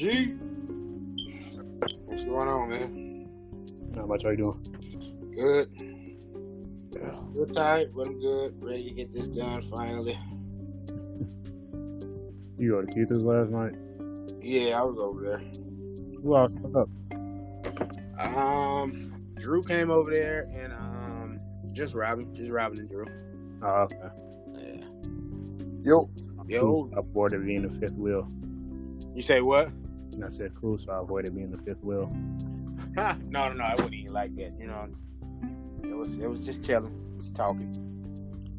G, what's going on, man? Not much. How you doing? Good. Yeah. We're tired, but I'm good. Ready to get this done finally. You go to Keith's last night? Yeah, I was over there. Who else? What's up? Drew came over there, and just Robin and Drew. Oh, okay. Yeah. Yo. I avoided being the fifth wheel. You say what? And I said cool, so I avoided being the fifth wheel. No, I wouldn't even like that. You know, it was just chilling, just talking.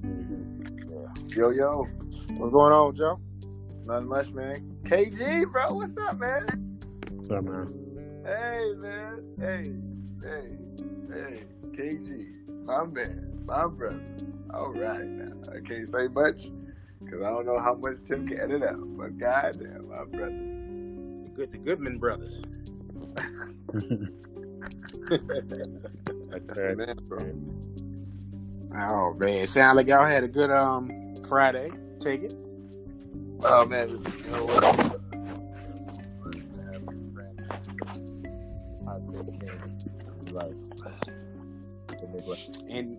Mm-hmm. Yeah. Yo. What's going on, Joe? Nothing much, man. KG, bro, what's up, man? What's up, man? Hey, man. Hey. KG, my man, my brother. All right, now. I can't say much because I don't know how much Tim can edit out. But goddamn, my brother. The Goodman brothers. That's right. Man, bro. Oh man, sound like y'all had a good Friday. Take it. Oh man, you know what? And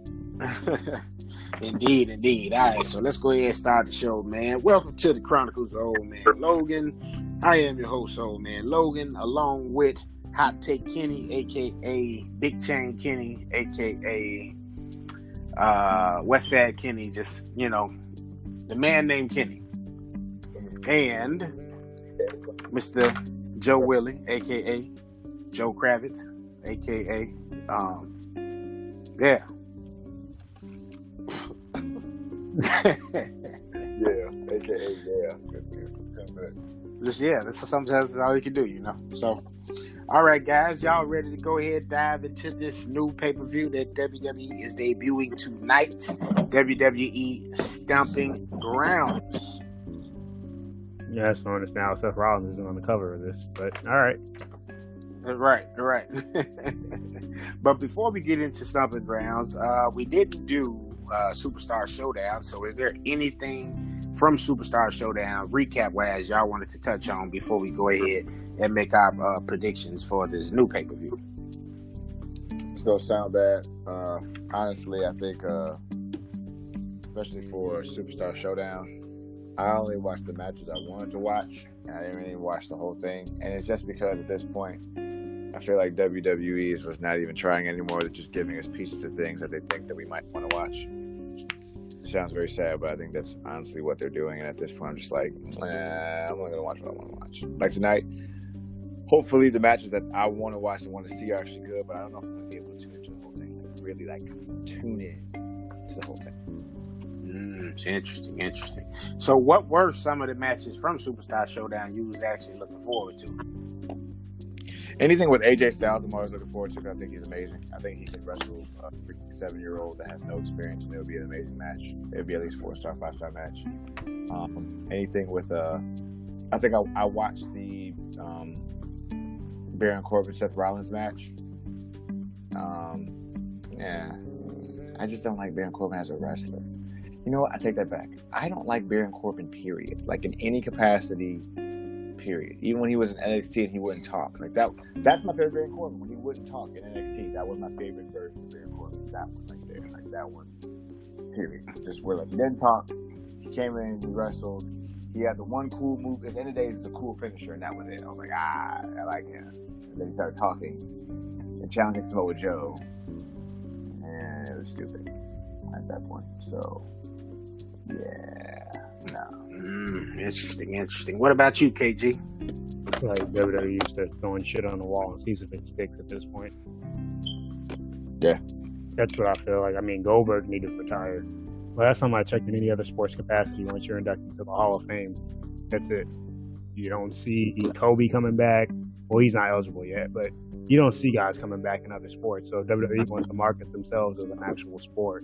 indeed. All right, so let's go ahead and start the show, man. Welcome to the Chronicles of Old Man Logan. I am your host, Old Man Logan, along with Hot Take Kenny, aka Big Chain Kenny, aka Westside Kenny, just the man named Kenny, and Mr. Joe Willie, aka Joe Kravitz, aka yeah. Yeah, aka yeah. That's sometimes all you can do, So, all right, guys, y'all ready to go ahead and dive into this new pay-per-view that WWE is debuting tonight? WWE Stomping Grounds. Yeah, so I understand Seth Rollins isn't on the cover of this, but all right. Right. But before we get into Stomping Grounds, we didn't do Superstar Showdown. So is there anything from Superstar Showdown, recap-wise, y'all wanted to touch on before we go ahead and make our predictions for this new pay-per-view? It's going to sound bad. Honestly, I think, especially for Superstar Showdown, I only watched the matches I wanted to watch. And I didn't really watch the whole thing. And it's just because at this point, I feel like WWE is just not even trying anymore. They're just giving us pieces of things that they think that we might want to watch. It sounds very sad, but I think that's honestly what they're doing. And at this point, I'm just like, I'm only going to watch what I want to watch. Like tonight, hopefully the matches that I want to watch and want to see are actually good, but I don't know if I'm going to be able to tune into the whole thing. Like, really, tune in to the whole thing. It's interesting. So what were some of the matches from Superstar Showdown you was actually looking forward to? Anything with AJ Styles, I'm always looking forward to. I think he's amazing. I think he can wrestle a 7-year-old that has no experience, and it would be an amazing match. It would be at least 4-star, 5-star match. Anything with I think I watched the Baron Corbin Seth Rollins match. Yeah, I just don't like Baron Corbin as a wrestler. You know what? I take that back. I don't like Baron Corbin, period. Like, in any capacity, period. Even when he was in NXT and he wouldn't talk. Like, that's my favorite Baron Corbin. When he wouldn't talk in NXT, that was my favorite version of Baron Corbin. That one right there. Like, that one, period. Just where, like, he didn't talk. He came in, he wrestled. He had the one cool move. At the end of the day, it's a cool finisher, and that was it. I was like, I like him. And then he started talking and challenging Samoa Joe. And it was stupid at that point. So... yeah, no. Interesting. What about you, KG? Like WWE used to throwing shit on the wall and sees if it sticks at this point. Yeah. That's what I feel like. I mean, Goldberg needed to retire. Last time I checked in any other sports capacity, once you're inducted to the Hall of Fame, that's it. You don't see Kobe coming back. Well, he's not eligible yet, but you don't see guys coming back in other sports. So WWE wants to market themselves as an actual sport.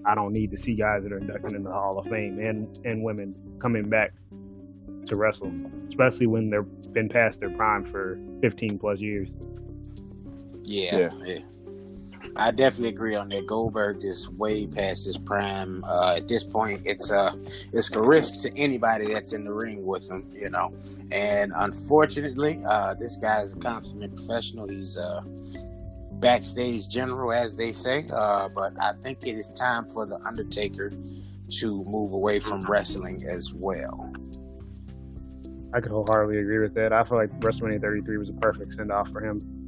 I don't need to see guys that are inducted in the Hall of Fame and women coming back to wrestle, especially when they've been past their prime for 15 plus years. Yeah. I definitely agree on that. Goldberg is way past his prime. At this point, it's a risk to anybody that's in the ring with him, you know. And unfortunately, this guy is a consummate professional. He's backstage general, as they say. But I think it is time for the Undertaker to move away from wrestling as well. I could wholeheartedly agree with that. I feel like WrestleMania 33 was a perfect send-off for him.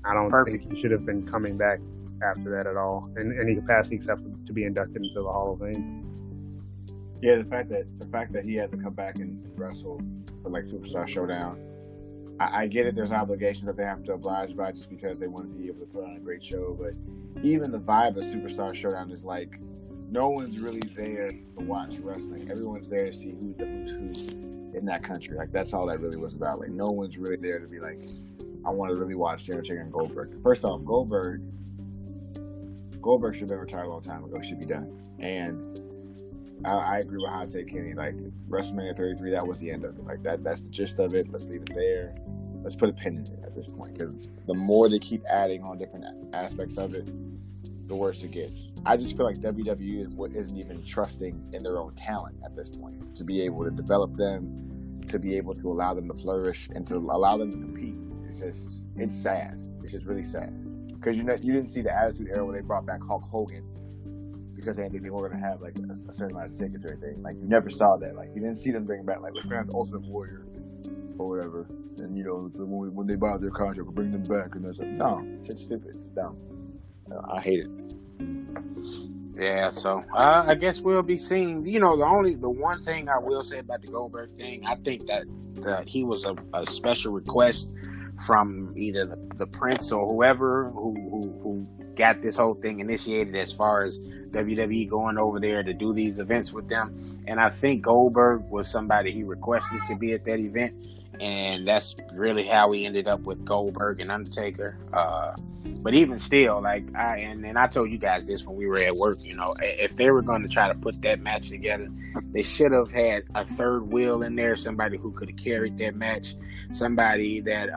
I don't think he should have been coming back after that at all in any capacity except to be inducted into the Hall of Fame. Yeah, the fact that he had to come back and wrestle for like Superstar Showdown, I get it. There's obligations that they have to oblige by just because they want to be able to put on a great show. But even the vibe of Superstar Showdown is like no one's really there to watch wrestling. Everyone's there to see who's who in that country. Like that's all that really was about. Like no one's really there to be like, I want to really watch The Undertaker and Goldberg. First off, Goldberg should have been retired a long time ago. Should be done. And I agree with Hot Take Kenny. Like WrestleMania 33, that was the end of it. Like that's the gist of it. Let's leave it there. Let's put a pin in it at this point because the more they keep adding on different aspects of it, the worse it gets. I just feel like WWE isn't even trusting in their own talent at this point to be able to develop them, to be able to allow them to flourish, and to allow them to compete. It's sad. It's just really sad because you didn't see the Attitude Era where they brought back Hulk Hogan because they didn't think they were going to have like a certain amount of tickets or anything. Like you never saw that. Like you didn't see them bring back like let's bring out the Ultimate Warrior or whatever. And you know when they buy their contract, we'll bring them back. And there's like no, it's stupid. It's dumb. I hate it. Yeah, so I guess we'll be seeing. You know, the one thing I will say about the Goldberg thing, I think that he was a special request from either the Prince or whoever who got this whole thing initiated as far as WWE going over there to do these events with them. And I think Goldberg was somebody he requested to be at that event. And that's really how we ended up with Goldberg and Undertaker. But even still, like I told you guys this when we were at work, you know, if they were going to try to put that match together, they should have had a third wheel in there, somebody who could have carried that match, somebody that,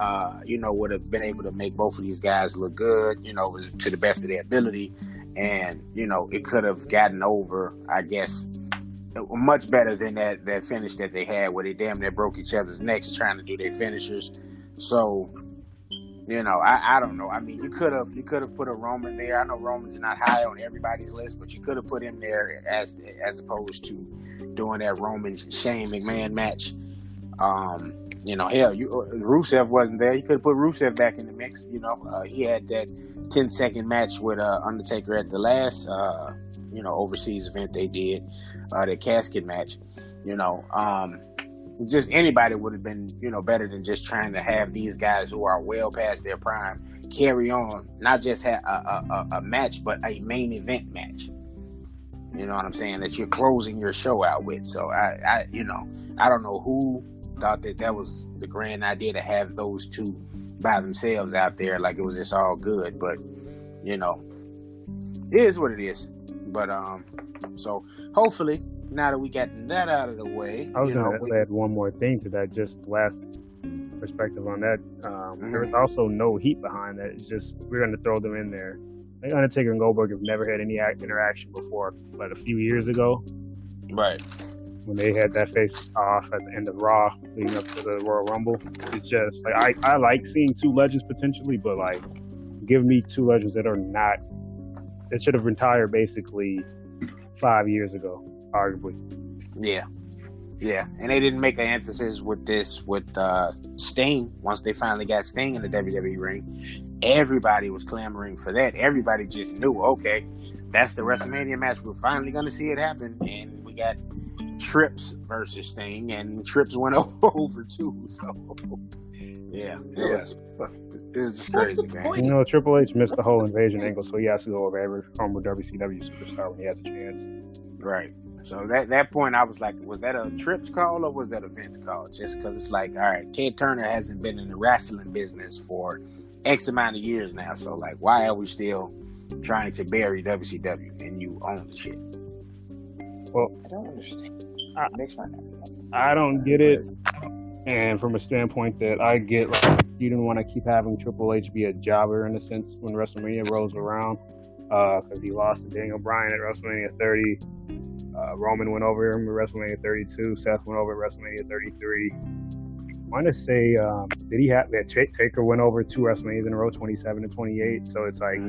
would have been able to make both of these guys look good, you know, was to the best of their ability. And, you know, it could have gotten over, I guess, much better than that finish that they had where they damn near broke each other's necks trying to do their finishers. So, you know, I don't know. I mean, you could have put a Roman there. I know Roman's not high on everybody's list, but you could have put him there as opposed to doing that Roman Shane McMahon match. You know, hell, Rusev wasn't there. You could have put Rusev back in the mix. You know, he had that 10-second match with Undertaker at the last overseas event they did, the casket match. You know, just anybody would have been, you know, better than just trying to have these guys who are well past their prime carry on, not just have a match, but a main event match. You know what I'm saying? That you're closing your show out with. So I don't know who thought that was the grand idea to have those two by themselves out there, like it was just all good. But you know, it is what it is. But so hopefully, now that we got that out of the way, I was going to add one more thing to that. Just last perspective on that. There was also no heat behind that. It's just we're going to throw them in there. Like Undertaker and Goldberg have never had any interaction before, but a few years ago, right when they had that face off at the end of Raw, leading up to the Royal Rumble. It's just like I like seeing two legends potentially, but like give me two legends that are not. That should have retired basically 5 years ago, arguably. Yeah, and they didn't make an emphasis with this with Sting. Once they finally got Sting in the WWE ring, everybody was clamoring for that. Everybody just knew, okay, that's the WrestleMania match. We're finally going to see it happen, and we got Trips versus Sting, and Trips went over too. So, yeah, it was just crazy, man. You know, Triple H missed the whole invasion angle, so he has to go over every former WCW superstar when he has a chance. Right. So that point, I was like, was that a Trips call or was that a Vince call? Just because it's like, all right, Ted Turner hasn't been in the wrestling business for X amount of years now. So, like, why are we still trying to bury WCW and you own the shit? Well, I don't understand. I don't get it. And from a standpoint that I get, like, you didn't want to keep having Triple H be a jobber in a sense when WrestleMania rolls around, because he lost to Daniel Bryan at WrestleMania 30. Roman went over him at WrestleMania 32. Seth went over at WrestleMania 33. I want to say, did he have that? Taker went over 2 WrestleManias in a row, 27 and 28. So it's like,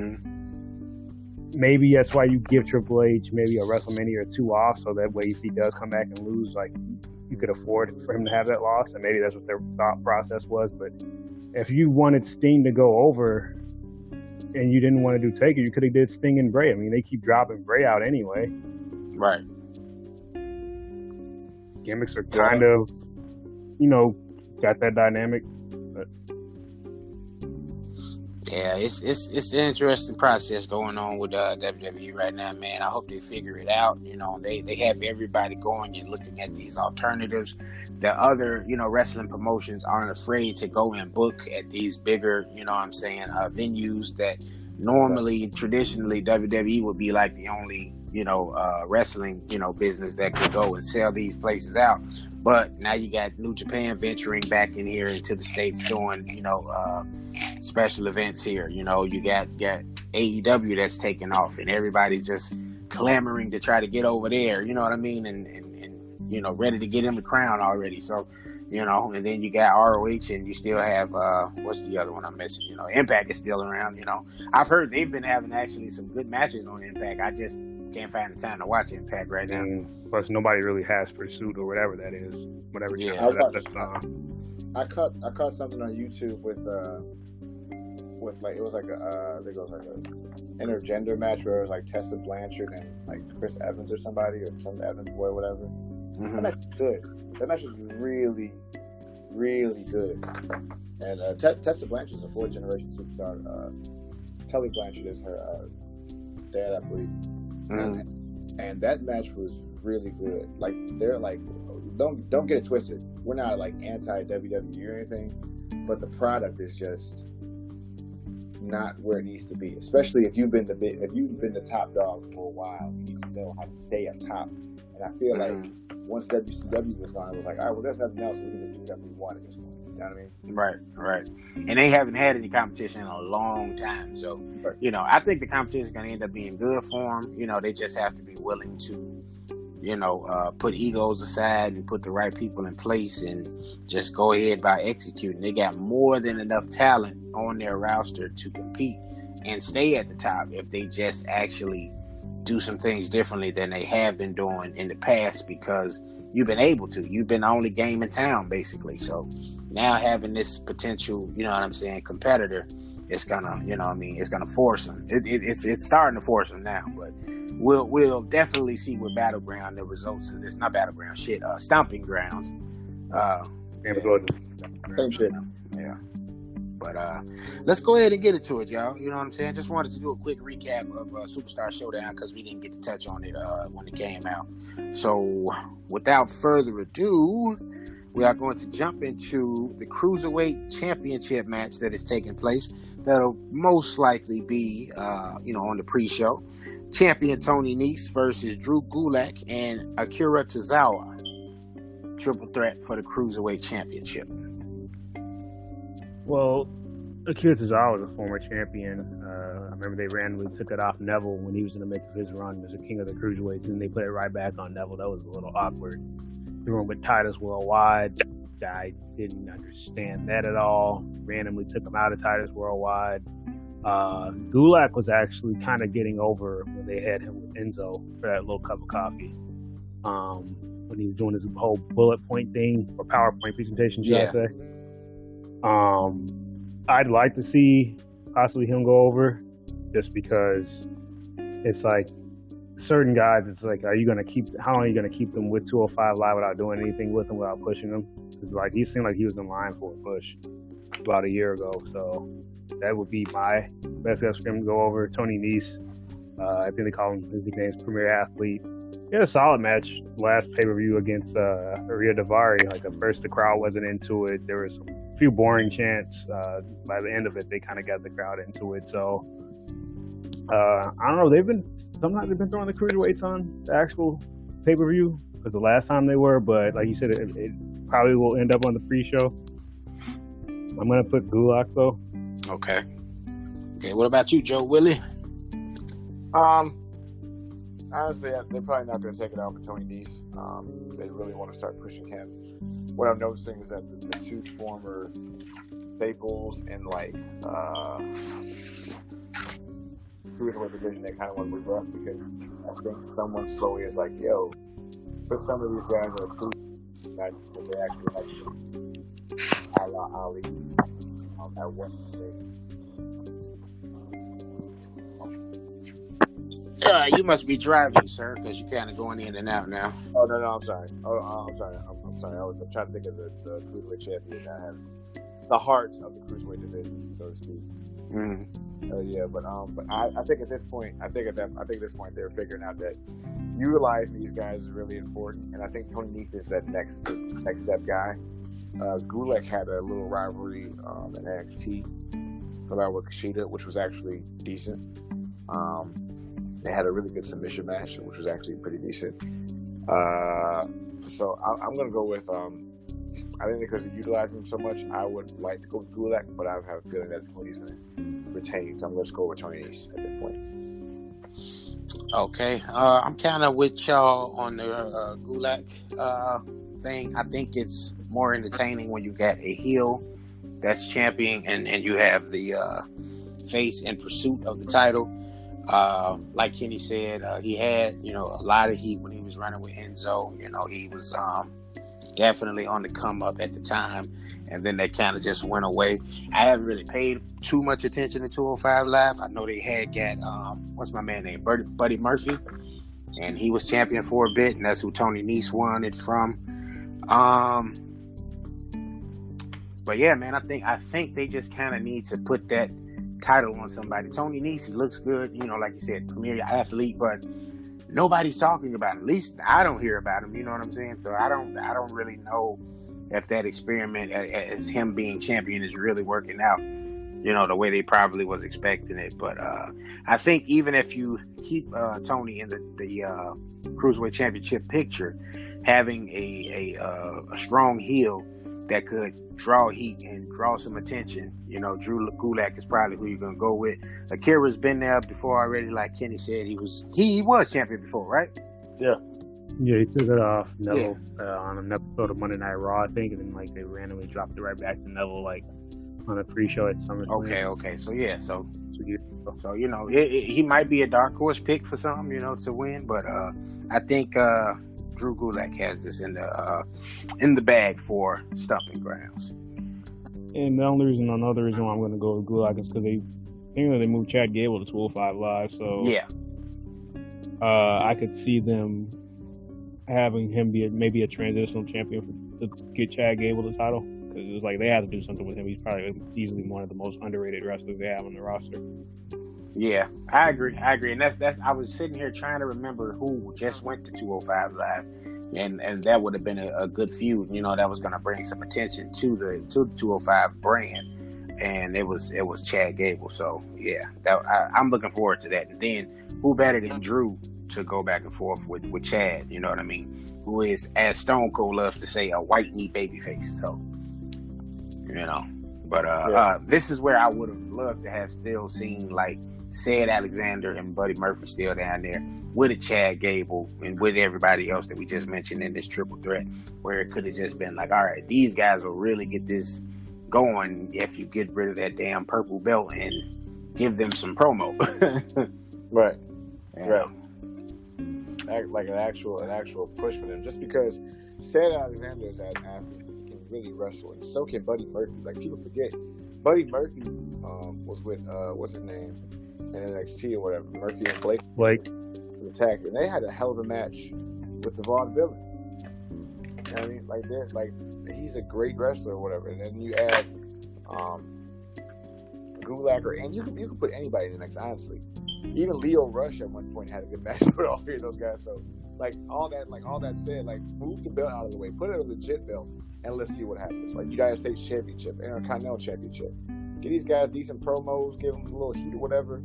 maybe that's why you give Triple H maybe a WrestleMania or 2 off, so that way if he does come back and lose, like, you could afford for him to have that loss, and maybe that's what their thought process was. But if you wanted Sting to go over and you didn't want to do Taker, you could have did Sting and Bray. I mean, they keep dropping Bray out anyway. Right. Gimmicks are kind of, you know, got that dynamic. But yeah, it's an interesting process going on with WWE right now, man. I hope they figure it out. You know, they have everybody going and looking at these alternatives. The other, you know, wrestling promotions aren't afraid to go and book at these bigger, you know what I'm saying, venues that normally, traditionally, WWE would be like the only, you know, wrestling, you know, business that could go and sell these places out. But now you got New Japan venturing back in here into the States doing, you know, special events here. You know, you got AEW that's taking off, and everybody's just clamoring to try to get over there. You know what I mean? And you know, ready to get him the crown already. So, you know, and then you got ROH, and you still have what's the other one I'm missing? You know, Impact is still around. You know, I've heard they've been having actually some good matches on Impact. I just can't find the time to watch Impact right now. Plus, nobody really has Pursuit or whatever that is. Whatever. Yeah. I caught something on YouTube with like, it was like I think it was like a intergender match where it was like Tessa Blanchard and like Chris Evans or somebody, or some Evans boy or whatever. That match was good. That match was really, really good. And Tessa Blanchard is a 4th generation superstar. Tully Blanchard is her dad, I believe. And that match was really good. Like, they're like, don't get it twisted. We're not like anti WWE or anything, but the product is just not where it needs to be. Especially if you've been the top dog for a while, you need to know how to stay up top. And I feel like once WCW was gone, it was like, all right, well, there's nothing else, so we can just do whatever we want at this point. You know what I mean? Right. And they haven't had any competition in a long time. So, you know, I think the competition is going to end up being good for them. You know, they just have to be willing to, you know, put egos aside and put the right people in place and just go ahead by executing. They got more than enough talent on their roster to compete and stay at the top if they just actually do some things differently than they have been doing in the past, because you've been able to. You've been the only game in town, basically. So now having this potential, you know what I'm saying, competitor, it's gonna, you know what I mean, it's gonna force them. It's starting to force them now, but we'll definitely see with Battleground the results of this. Not Battleground, Stomping Grounds. Same shit. Yeah. But let's go ahead and get into it, y'all. You know what I'm saying? Just wanted to do a quick recap of Superstar Showdown because we didn't get to touch on it when it came out. So without further ado, we are going to jump into the Cruiserweight Championship match that is taking place. That'll most likely be, you know, on the pre-show. Champion Tony Nese versus Drew Gulak and Akira Tozawa. Triple threat for the Cruiserweight Championship. Well, Akira Tozawa was a former champion. I remember they randomly took it off Neville when he was in the midst of his run as a king of the Cruiserweights, and they put it right back on Neville. That was a little awkward. The one with Titus Worldwide, I didn't understand that at all. Randomly took him out of Titus Worldwide. Gulak was actually kind of getting over when they had him with Enzo for that little cup of coffee. When he was doing his whole bullet point thing, or PowerPoint presentation, should I say. I'd like to see possibly him go over, just because it's like certain guys, it's like, how long are you going to keep them with 205 Live without doing anything with them, without pushing them? It's like, he seemed like he was in line for a push about a year ago, so that would be my best guess for him to go over. Tony Nese, I think they call him, his nickname is Premier Athlete. He had a solid match last pay-per-view against Rhea Daivari. Like, at first the crowd wasn't into it. There was a few boring chants. By the end of it, they kind of got the crowd into it. So I don't know. Sometimes they've been throwing the cruiserweights on the actual pay-per-view, because the last time they were, but like you said, probably will end up on the pre-show. I'm gonna put Gulak though. Okay. What about you, Joe Willie? Honestly, they're probably not going to take it out for Tony Nese. They really want to start pushing him. What I'm noticing is that the two former staples in like cruiserweight division, they kind of want to regress because I think someone slowly is like, yo, put some of these guys in a cruise match that they actually have a la Ali at one stage. You must be driving, sir, because you're kind of going in and out now. Oh no, I'm sorry. I'm sorry. I'm sorry. I'm trying to think of the cruiserweight champion that has the heart of the cruiserweight division, so to speak. Mm-hmm. Yeah, but I think at this point, I think at this point they're figuring out that utilizing these guys is really important, and I think Tony Nese is that next step guy. Gulak had a little rivalry in NXT for that with Kushida, which was actually decent. They had a really good submission match, which was actually pretty decent. So I'm going to go with, I think because they're utilizing him so much, I would like to go with Gulak, but I have a feeling that Tony's going to retain. So I'm going to go with Tony Nese at this point. Okay. I'm kind of with y'all on the Gulak thing. I think it's more entertaining when you got a heel that's champion and you have the face in pursuit of the title. Like Kenny said, he had, a lot of heat when he was running with Enzo. He was definitely on the come up at the time, and then that kind of just went away. I haven't really paid too much attention to 205 Live. I know they had got, what's my man name? Buddy Murphy, and he was champion for a bit, and that's who Tony Nese won it from. But yeah, man, I think they just kind of need to put that title on somebody. Tony Nese, he looks good, like you said, premier athlete, but nobody's talking about him. At least I don't hear about him, you know what I'm saying? So I don't really know if that experiment as him being champion is really working out, the way they probably was expecting it. But I think even if you keep Tony in the Cruiserweight Championship picture, having a strong heel that could draw heat and draw some attention. Drew Gulak is probably who you're gonna go with. Akira's been there before already, like Kenny said. He was champion before, right? Yeah. Yeah, he took it off Neville on an episode of Monday Night Raw, I think, and then they randomly dropped it right back to Neville on a pre-show at SummerSlam. Okay. So he might be a dark horse pick for something, to win, but I think Drew Gulak has this in the bag for Stomping Grounds. And another reason why I'm going to go with Gulak is because they moved Chad Gable to 205 Live. So yeah, I could see them having him be maybe a transitional champion to get Chad Gable the title, because it's like they have to do something with him. He's probably easily one of the most underrated wrestlers they have on the roster. Yeah, I agree, and that's. I was sitting here trying to remember who just went to 205 Live, and that would have been a good feud. That was going to bring some attention to the 205 brand, and it was Chad Gable. So yeah, I'm looking forward to that. And then who better than Drew to go back and forth with Chad? You know what I mean? Who is, as Stone Cold loves to say, a white meat babyface. So but this is where I would have loved to have still seen Ced Alexander and Buddy Murphy still down there with a Chad Gable and with everybody else that we just mentioned in this triple threat, where it could have just been all right, these guys will really get this going if you get rid of that damn purple belt and give them some promo. Right. Right. Like an actual push for them, just because Ced Alexander is an athlete who can really wrestle, and so can Buddy Murphy. People forget, Buddy Murphy was with what's his name in NXT or whatever, Murphy and Blake the tag, and they had a hell of a match with the Vaudevillains. You know what I mean? He's a great wrestler or whatever, and then you add Gulak, and you can put anybody in the next. Honestly, even Leo Rush at one point had a good match with all three of those guys. So all that said, move the belt out of the way, put it a legit belt, and let's see what happens. United States Championship, Intercontinental Championship. Get these guys decent promos, give them a little heat or whatever.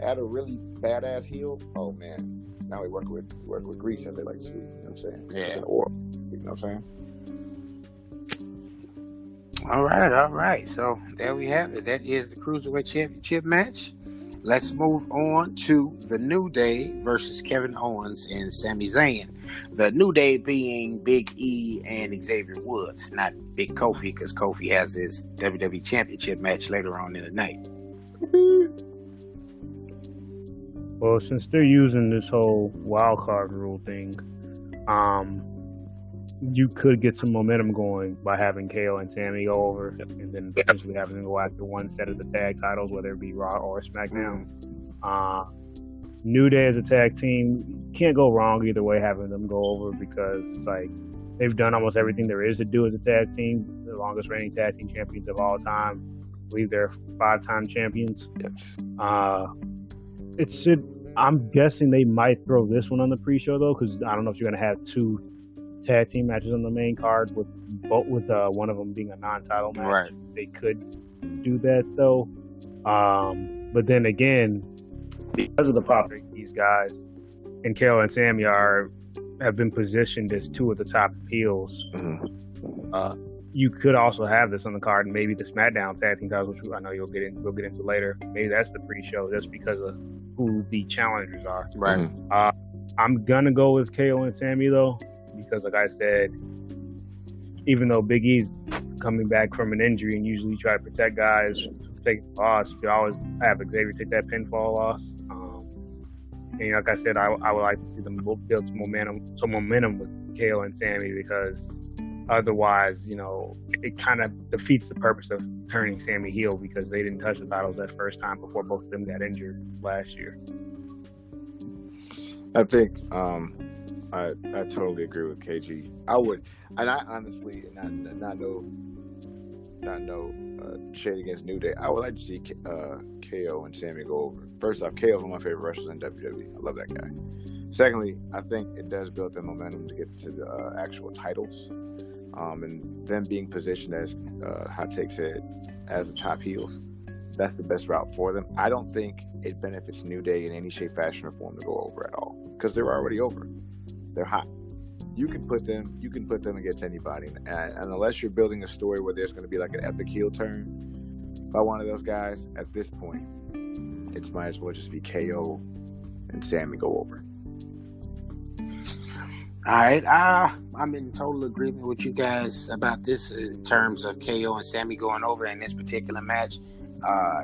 Add a really badass heel. Oh man, now we work with grease, as they like to speak. You know what I'm saying? Yeah. Or, you know what I'm saying? All right. So there we have it. That is the Cruiserweight Championship match. Let's move on to the New Day versus Kevin Owens and Sami Zayn. The New Day being Big E and Xavier Woods, not Big Kofi, because Kofi has his WWE Championship match later on in the night. Well, since they're using this whole wild card rule thing, you could get some momentum going by having KO and Sammy go over, and then potentially having them go after one set of the tag titles, whether it be Raw or SmackDown. New Day as a tag team, can't go wrong either way having them go over, because it's like they've done almost everything there is to do as a tag team. The longest reigning tag team champions of all time. I believe they're 5-time champions. Yes. It should. I'm guessing they might throw this one on the pre-show though, because I don't know if you're going to have 2 tag team matches on the main card with one of them being a non-title match. Right. They could do that though, but then again, because of the popularity these guys and KO and Sammy have been positioned as 2 of the top heels. Mm-hmm. You could also have this on the card, and maybe the SmackDown tag team titles, which I know we'll get into later. Maybe that's the pre-show, just because of who the challengers are. Right. Mm-hmm. I'm gonna go with KO and Sammy though, because like I said, even though Big E's coming back from an injury and usually try to protect guys, take loss, you could always have Xavier take that pinfall loss. And like I said, I would like to see them build some momentum with KO and Sammy, because otherwise, it kind of defeats the purpose of turning Sammy heel, because they didn't touch the titles that first time before both of them got injured last year. I think I totally agree with KG. I would, and I honestly not no shade against New Day. I would like to see KO and Sammy go over. First off, KO is one of my favorite wrestlers in WWE. I love that guy. Secondly, I think it does build their momentum to get to the actual titles, and them being positioned as Hot Take said, as the top heels. That's the best route for them. I don't think it benefits New Day in any shape, fashion, or form to go over at all, because they're already over. They're hot. You can put them against anybody, and unless you're building a story where there's going to be like an epic heel turn by one of those guys, at this point, it might as well just be KO and Sammy go over. All right, I'm in total agreement with you guys about this in terms of KO and Sammy going over in this particular match.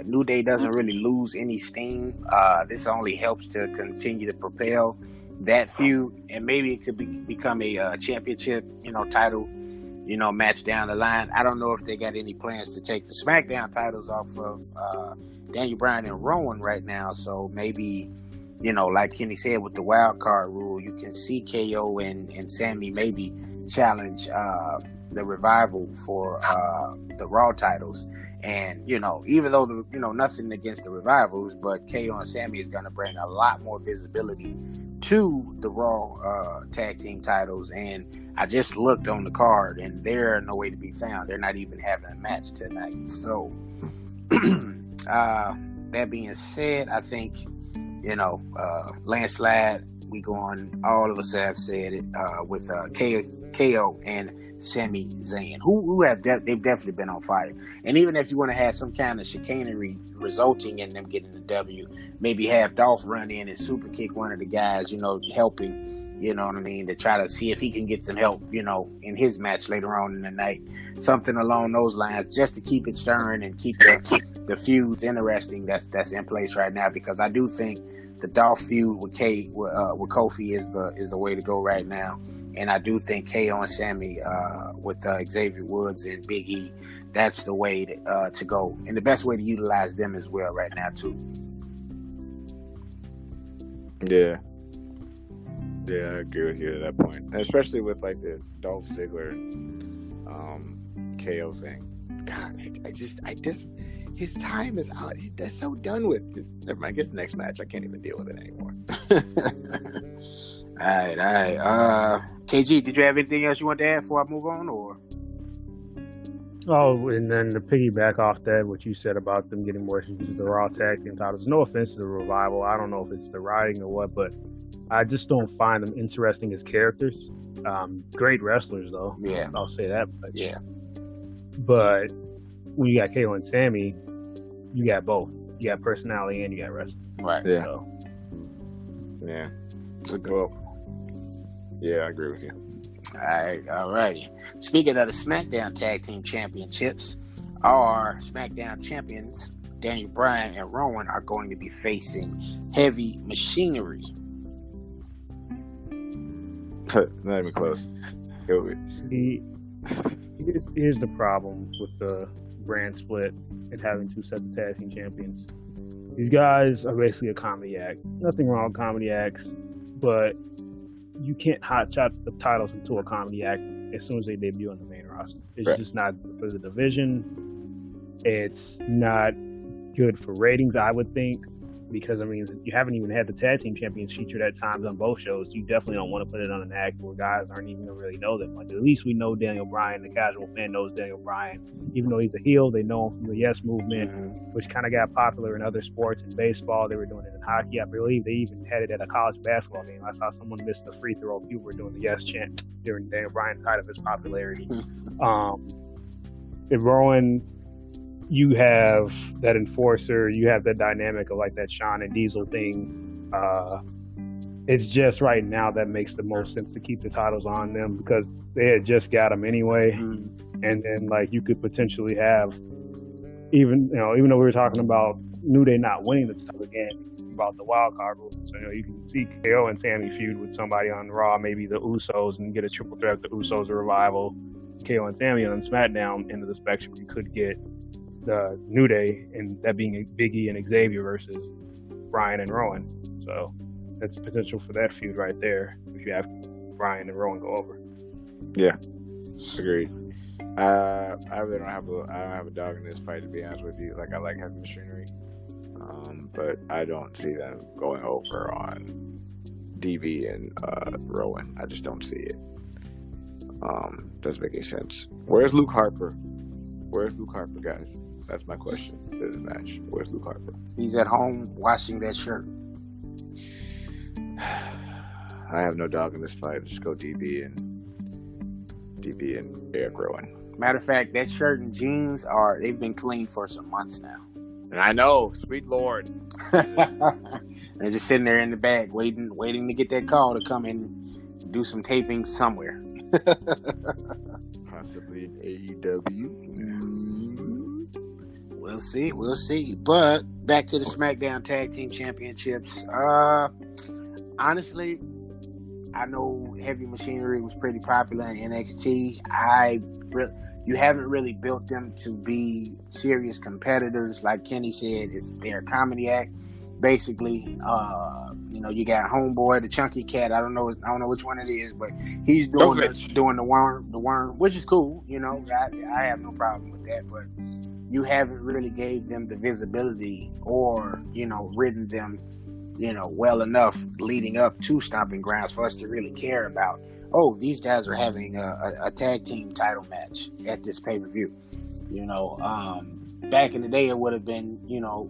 New Day doesn't really lose any steam. This only helps to continue to propel that feud, and maybe it could become a championship, title, match down the line. I don't know if they got any plans to take the SmackDown titles off of Daniel Bryan and Rowan right now. So maybe, like Kenny said, with the wild card rule, you can see KO and Sammy maybe challenge the Revival for the Raw titles. And, even though, nothing against the Revivals, but KO and Sammy is going to bring a lot more visibility to the Raw tag team titles. And I just looked on the card, and they're no way to be found. They're not even having a match tonight. So, that being said, I think, landslide, all of us have said it, with KO and Sami Zayn, they've definitely been on fire. And even if you want to have some kind of chicanery resulting in them getting the W, maybe have Dolph run in and super kick one of the guys, helping, to try to see if he can get some help, in his match later on in the night. Something along those lines, just to keep it stirring and keep the feuds interesting that's in place right now, because I do think the Dolph feud with Kofi is the way to go right now. And I do think KO and Sammy with Xavier Woods and Big E, that's the way to go. And the best way to utilize them as well right now, too. Yeah. Yeah, I agree with you at that point. And especially with like the Dolph Ziggler and KO thing. God, I just his time is out. That's so done with. Never mind, I guess the next match I can't even deal with it anymore. All right. KG, did you have anything else you want to add before I move on, or? Oh, and then to piggyback off that, what you said about them getting more issues with the Raw tag team titles. No offense to the Revival. I don't know if it's the writing or what, but I just don't find them interesting as characters. Great wrestlers, though. Yeah. I'll say that. But yeah. But when you got KO and Sammy, you got both. You got personality and you got wrestling. Right. Yeah. So, Yeah. Well, yeah, I agree with you. All righty. Speaking of the SmackDown Tag Team Championships, our SmackDown champions, Daniel Bryan and Rowan, are going to be facing Heavy Machinery. Not even close. see, here's the problem with the brand split and having two sets of tag team champions. These guys are basically a comedy act. Nothing wrong with comedy acts, but you can't hotshot the titles into a comedy act as soon as they debut on the main roster. It's just not good for the division. It's not good for ratings, I would think, because, I mean, you haven't even had the tag team champions featured at times on both shows. You definitely don't want to put it on an act where guys aren't even going to really know them. Like, at least we know Daniel Bryan. The casual fan knows Daniel Bryan. Even though he's a heel, they know him from the Yes Movement, which kind of got popular in other sports. In baseball, they were doing it in hockey. I believe they even had it at a college basketball game. I saw someone miss the free throw. People were doing the Yes chant during Daniel Bryan's height of his popularity. If Rowan, you have that enforcer, you have that dynamic of like that Shawn and Diesel thing. It's just right now that makes the most sense to keep the titles on them because they had just got them anyway. And then like you could potentially have even though we were talking about New Day not winning the title again, about the wild card rules. So, you can see KO and Sammy feud with somebody on Raw, maybe the Usos, and get a triple threat with the Usos or Revival, KO and Sammy on SmackDown. Into the spectrum, you could get the New Day, and that being Big E and Xavier versus Bryan and Rowan. So that's potential for that feud right there if you have Bryan and Rowan go over. Yeah, agreed. I really don't have a dog in this fight, to be honest with you. Like, I like Heavy Machinery, but I don't see them going over on DB and Rowan. I just don't see it. Doesn't make any sense. Where's Luke Harper? Guys? That's my question to this match. Where's Luke Harper? He's at home washing that shirt. I have no dog in this fight. Just go DB and Eric Rowan. Matter of fact, that shirt and jeans they've been clean for some months now. And I know, sweet Lord. They're just sitting there in the bag waiting to get that call to come in and do some taping somewhere. Possibly in AEW. We'll see. But back to the SmackDown Tag Team Championships. Honestly, I know Heavy Machinery was pretty popular in NXT. You haven't really built them to be serious competitors. Like Kenny said, they're a comedy act. Basically, you got Homeboy, the Chunky Cat. I don't know which one it is, but he's doing the worm, which is cool. I have no problem with that. But you haven't really gave them the visibility or ridden them, well enough leading up to Stomping Grounds for us to really care about. Oh, these guys are having a tag team title match at this pay-per-view. Back in the day, it would have been,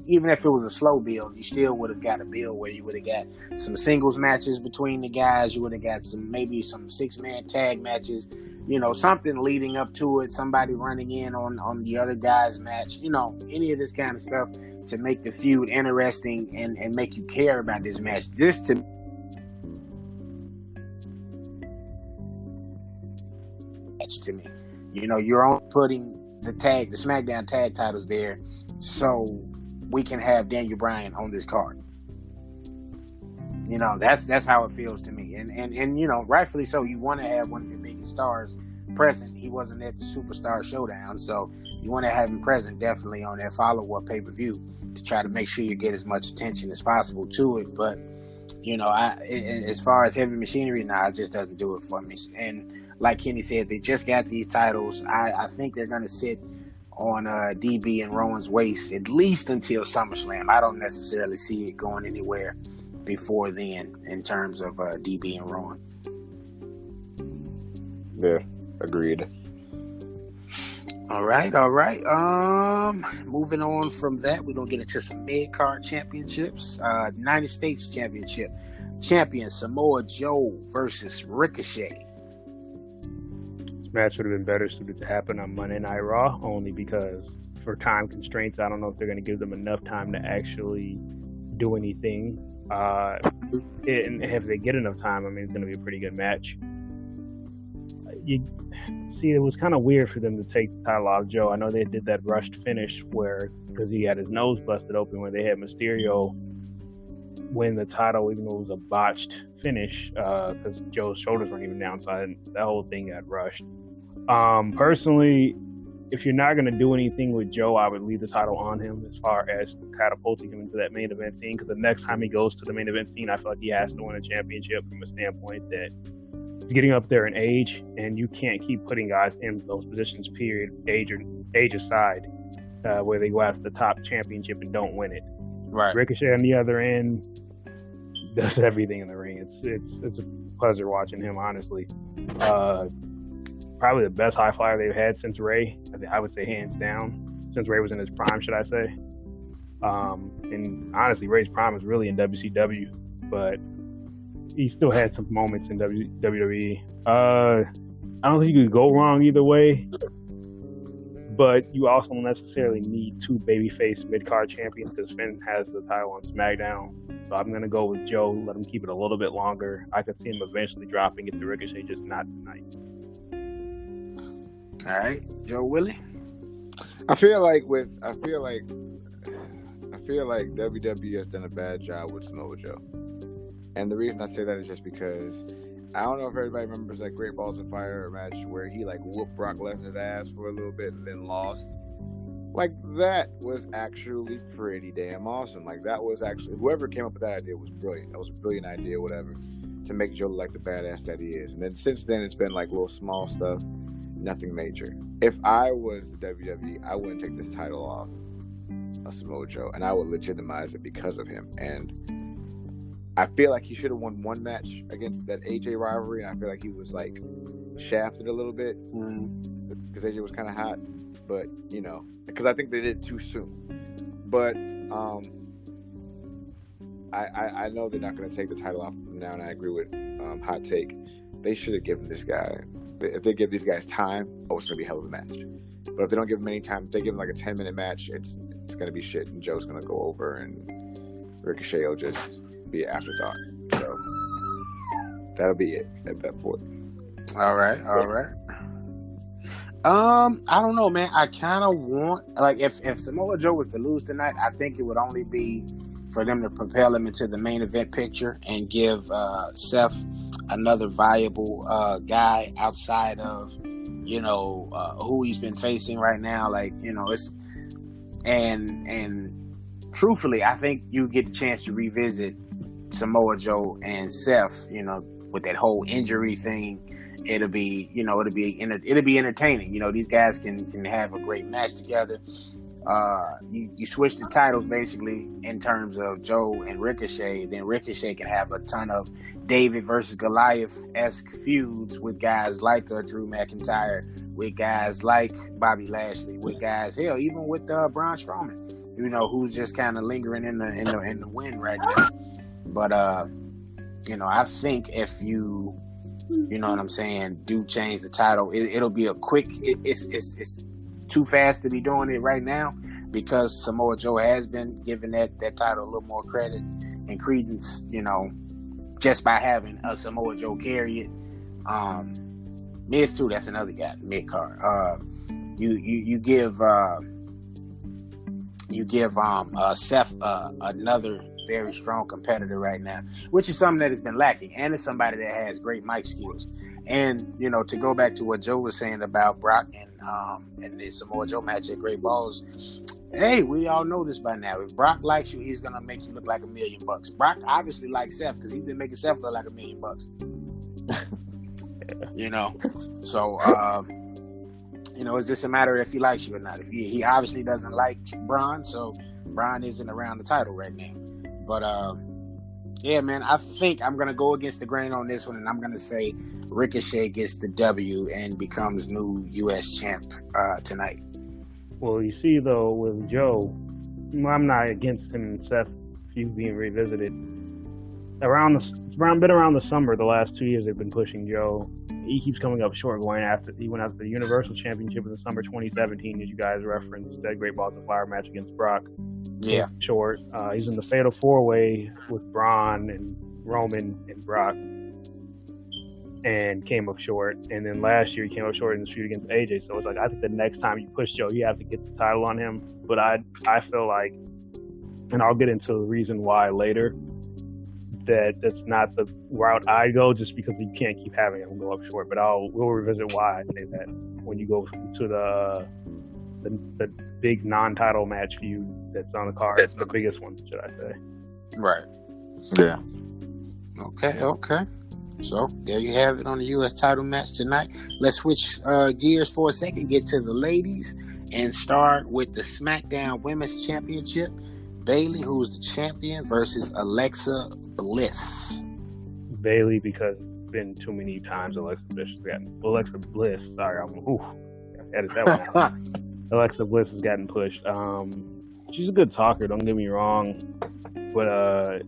even if it was a slow build, you still would have got a build where you would have got some singles matches between the guys. You would have got maybe some 6-man tag matches, something leading up to it, somebody running in on the other guy's match, any of this kind of stuff to make the feud interesting and make you care about this match. This to me, you're only putting the SmackDown tag titles there so we can have Daniel Bryan on this card. That's how it feels to me. And rightfully so. You want to have one of your biggest stars present. He wasn't at the Superstar Showdown, so you want to have him present definitely on that follow-up pay-per-view to try to make sure you get as much attention as possible to it. But, as far as Heavy Machinery, it just doesn't do it for me. And like Kenny said, they just got these titles. I think they're going to sit on DB and Rowan's waist at least until SummerSlam. I don't necessarily see it going anywhere before then in terms of DB and Rowan. Yeah, agreed. All right. Moving on from that, we're going to get into some mid-card championships. United States Championship. Champion Samoa Joe versus Ricochet. match would have been better suited to happen on Monday Night Raw, only because for time constraints, I don't know if they're going to give them enough time to actually do anything. And if they get enough time, I mean, it's going to be a pretty good match. You see, it was kind of weird for them to take the title off Joe. I know they did that rushed finish because he had his nose busted open, where they had Mysterio win the title, even though it was a botched finish because Joe's shoulders weren't even down, so that whole thing got rushed. Personally, if you're not going to do anything with Joe, I would leave the title on him as far as catapulting him into that main event scene, because the next time he goes to the main event scene, I feel like he has to win a championship from a standpoint that he's getting up there in age, and you can't keep putting guys in those positions, period, age aside, where they go after the top championship and don't win it. Right. Ricochet on the other end does everything in the ring. It's a pleasure watching him, honestly. Probably the best high flyer they've had since Ray. I would say hands down. Since Ray was in his prime, should I say. And honestly, Ray's prime was really in WCW, but he still had some moments in WWE. I don't think you could go wrong either way, but you also don't necessarily need two babyface mid-card champions, because Finn has the title on SmackDown. So I'm going to go with Joe, let him keep it a little bit longer. I could see him eventually dropping it to Ricochet, just not tonight. All right, Joe Willie. I feel like WWE has done a bad job with Samoa Joe, and the reason I say that is just because I don't know if everybody remembers that Great Balls of Fire match where he like whooped Brock Lesnar's ass for a little bit and then lost. Like, that was actually pretty damn awesome. Like, that was actually, whoever came up with that idea was brilliant. That was a brilliant idea, whatever, to make Joe look like the badass that he is. And then since then, it's been like little small stuff, nothing major. If I was the WWE, I wouldn't take this title off of Samoa Joe, and I would legitimize it because of him. And I feel like he should have won one match against that AJ rivalry, and I feel like he was like shafted a little bit because AJ was kind of hot. But, you know, because I think they did it too soon. But I know they're not going to take the title off from now, and I agree with Hot Take. They should have given this guy, if they give these guys time, it's going to be a hell of a match. But if they don't give him any time, if they give him like a 10-minute match, it's going to be shit, and Joe's going to go over, and Ricochet will just be an afterthought. So that'll be it at that point. All right. I don't know, man. I kind of want, like, if Samoa Joe was to lose tonight, I think it would only be for them to propel him into the main event picture and give Seth another viable guy outside of, you know, who he's been facing right now. Like, you know, it's and truthfully, I think you get the chance to revisit Samoa Joe and Seth, you know, with that whole injury thing. It'll be entertaining. You know, these guys can have a great match together. You switch the titles basically in terms of Joe and Ricochet. Then Ricochet can have a ton of David versus Goliath-esque feuds with guys like Drew McIntyre, with guys like Bobby Lashley, with guys, hell, even with Braun Strowman, you know, who's just kind of lingering in the wind right now. But you know, I think if you know what I'm saying, do change the title, it'll be a quick. It's too fast to be doing it right now, because Samoa Joe has been given that title a little more credit and credence, you know, just by having a Samoa Joe carry it. Miz too, that's another guy, mid card. You give Seth another very strong competitor right now, which is something that has been lacking, and it's somebody that has great mic skills. And, you know, to go back to what Joe was saying about Brock and the Samoa Joe match at Great Balls, hey, we all know this by now. If Brock likes you, he's gonna make you look like $1 million. Brock obviously likes Seth, because he's been making Seth look like $1 million. You know, so you know, it's just a matter if he likes you or not. If he obviously doesn't like Braun, so Braun isn't around the title right now. But yeah, man, I think I'm gonna go against the grain on this one, and I'm gonna say Ricochet gets the W and becomes new U.S. champ tonight. Well, you see, though, with Joe, I'm not against him and Seth feud being revisited. been around the summer. The last 2 years they've been pushing Joe. He keeps coming up short. He went after the Universal Championship in the summer 2017, as you guys referenced, that Great Balls of Fire match against Brock. Yeah, short. He's in the Fatal 4-Way with Braun and Roman and Brock, and came up short. And then last year he came up short in the feud against AJ. So it's like, I think the next time you push Joe, you have to get the title on him. But I feel like, and I'll get into the reason why later, that's not the route I go, just because you can't keep having him go up short. But we'll revisit why I say that when you go to the big non-title match feud that's on the card. It's the biggest one, should I say? right. Yeah. Okay. So there you have it on the U.S. title match tonight. Let's switch gears for a second, get to the ladies, and start with the SmackDown Women's Championship. Bayley, who's the champion, versus Alexa Bliss. Bayley, because it's been too many times Alexa Bliss Sorry, edit that one out. Alexa Bliss has gotten pushed. She's a good talker, don't get me wrong, but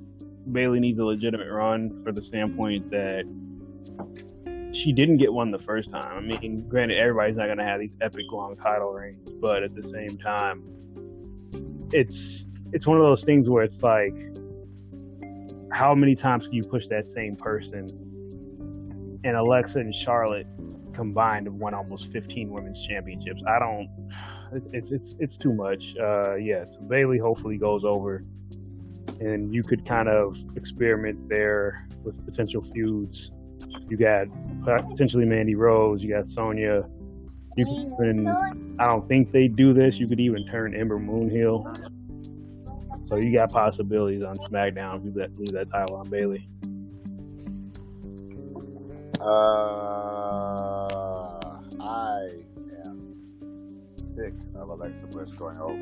Bayley needs a legitimate run for the standpoint that she didn't get one the first time. I mean, granted, everybody's not going to have these epic long title reigns, but at the same time, it's one of those things where it's like, how many times can you push that same person? And Alexa and Charlotte combined have won almost 15 women's championships. It's too much. So Bayley hopefully goes over, and you could kind of experiment there with potential feuds. You got potentially Mandy Rose, you got Sonya. You could even, I don't think they do this, you could even turn Ember Moon heel. So you got possibilities on SmackDown if you leave that title on Bayley. I am sick of Alexa Bliss going over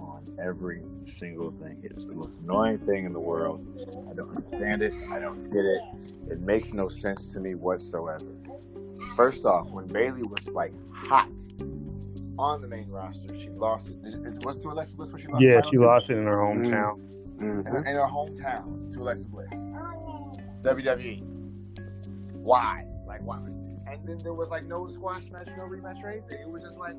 on every single thing. It's the most annoying thing in the world. I don't understand it. I don't get it. It makes no sense to me whatsoever. First off, when Bayley was like hot on the main roster, she lost it. Was it to Alexa Bliss when she lost it? Yeah, she lost it in her hometown. Mm-hmm. In her hometown to Alexa Bliss. WWE. Why? Like, why? And then there was like no squash match, no rematch or anything. It was just like,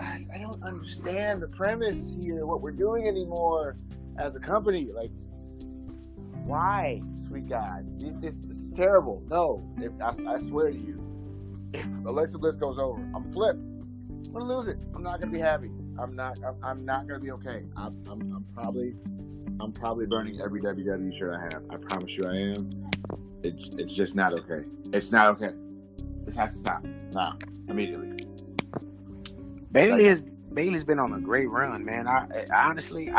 I don't understand the premise here, what we're doing anymore as a company. Like, why, sweet God? This is terrible. No, I swear to you, if Alexa Bliss goes over, I'm flipped. I'm gonna lose it. I'm not gonna be happy. I'm not gonna be okay. I'm probably burning every WWE shirt I have. I promise you, I am. It's just not okay. It's not okay. This has to stop now, immediately. Bayley's been on a great run, man. I honestly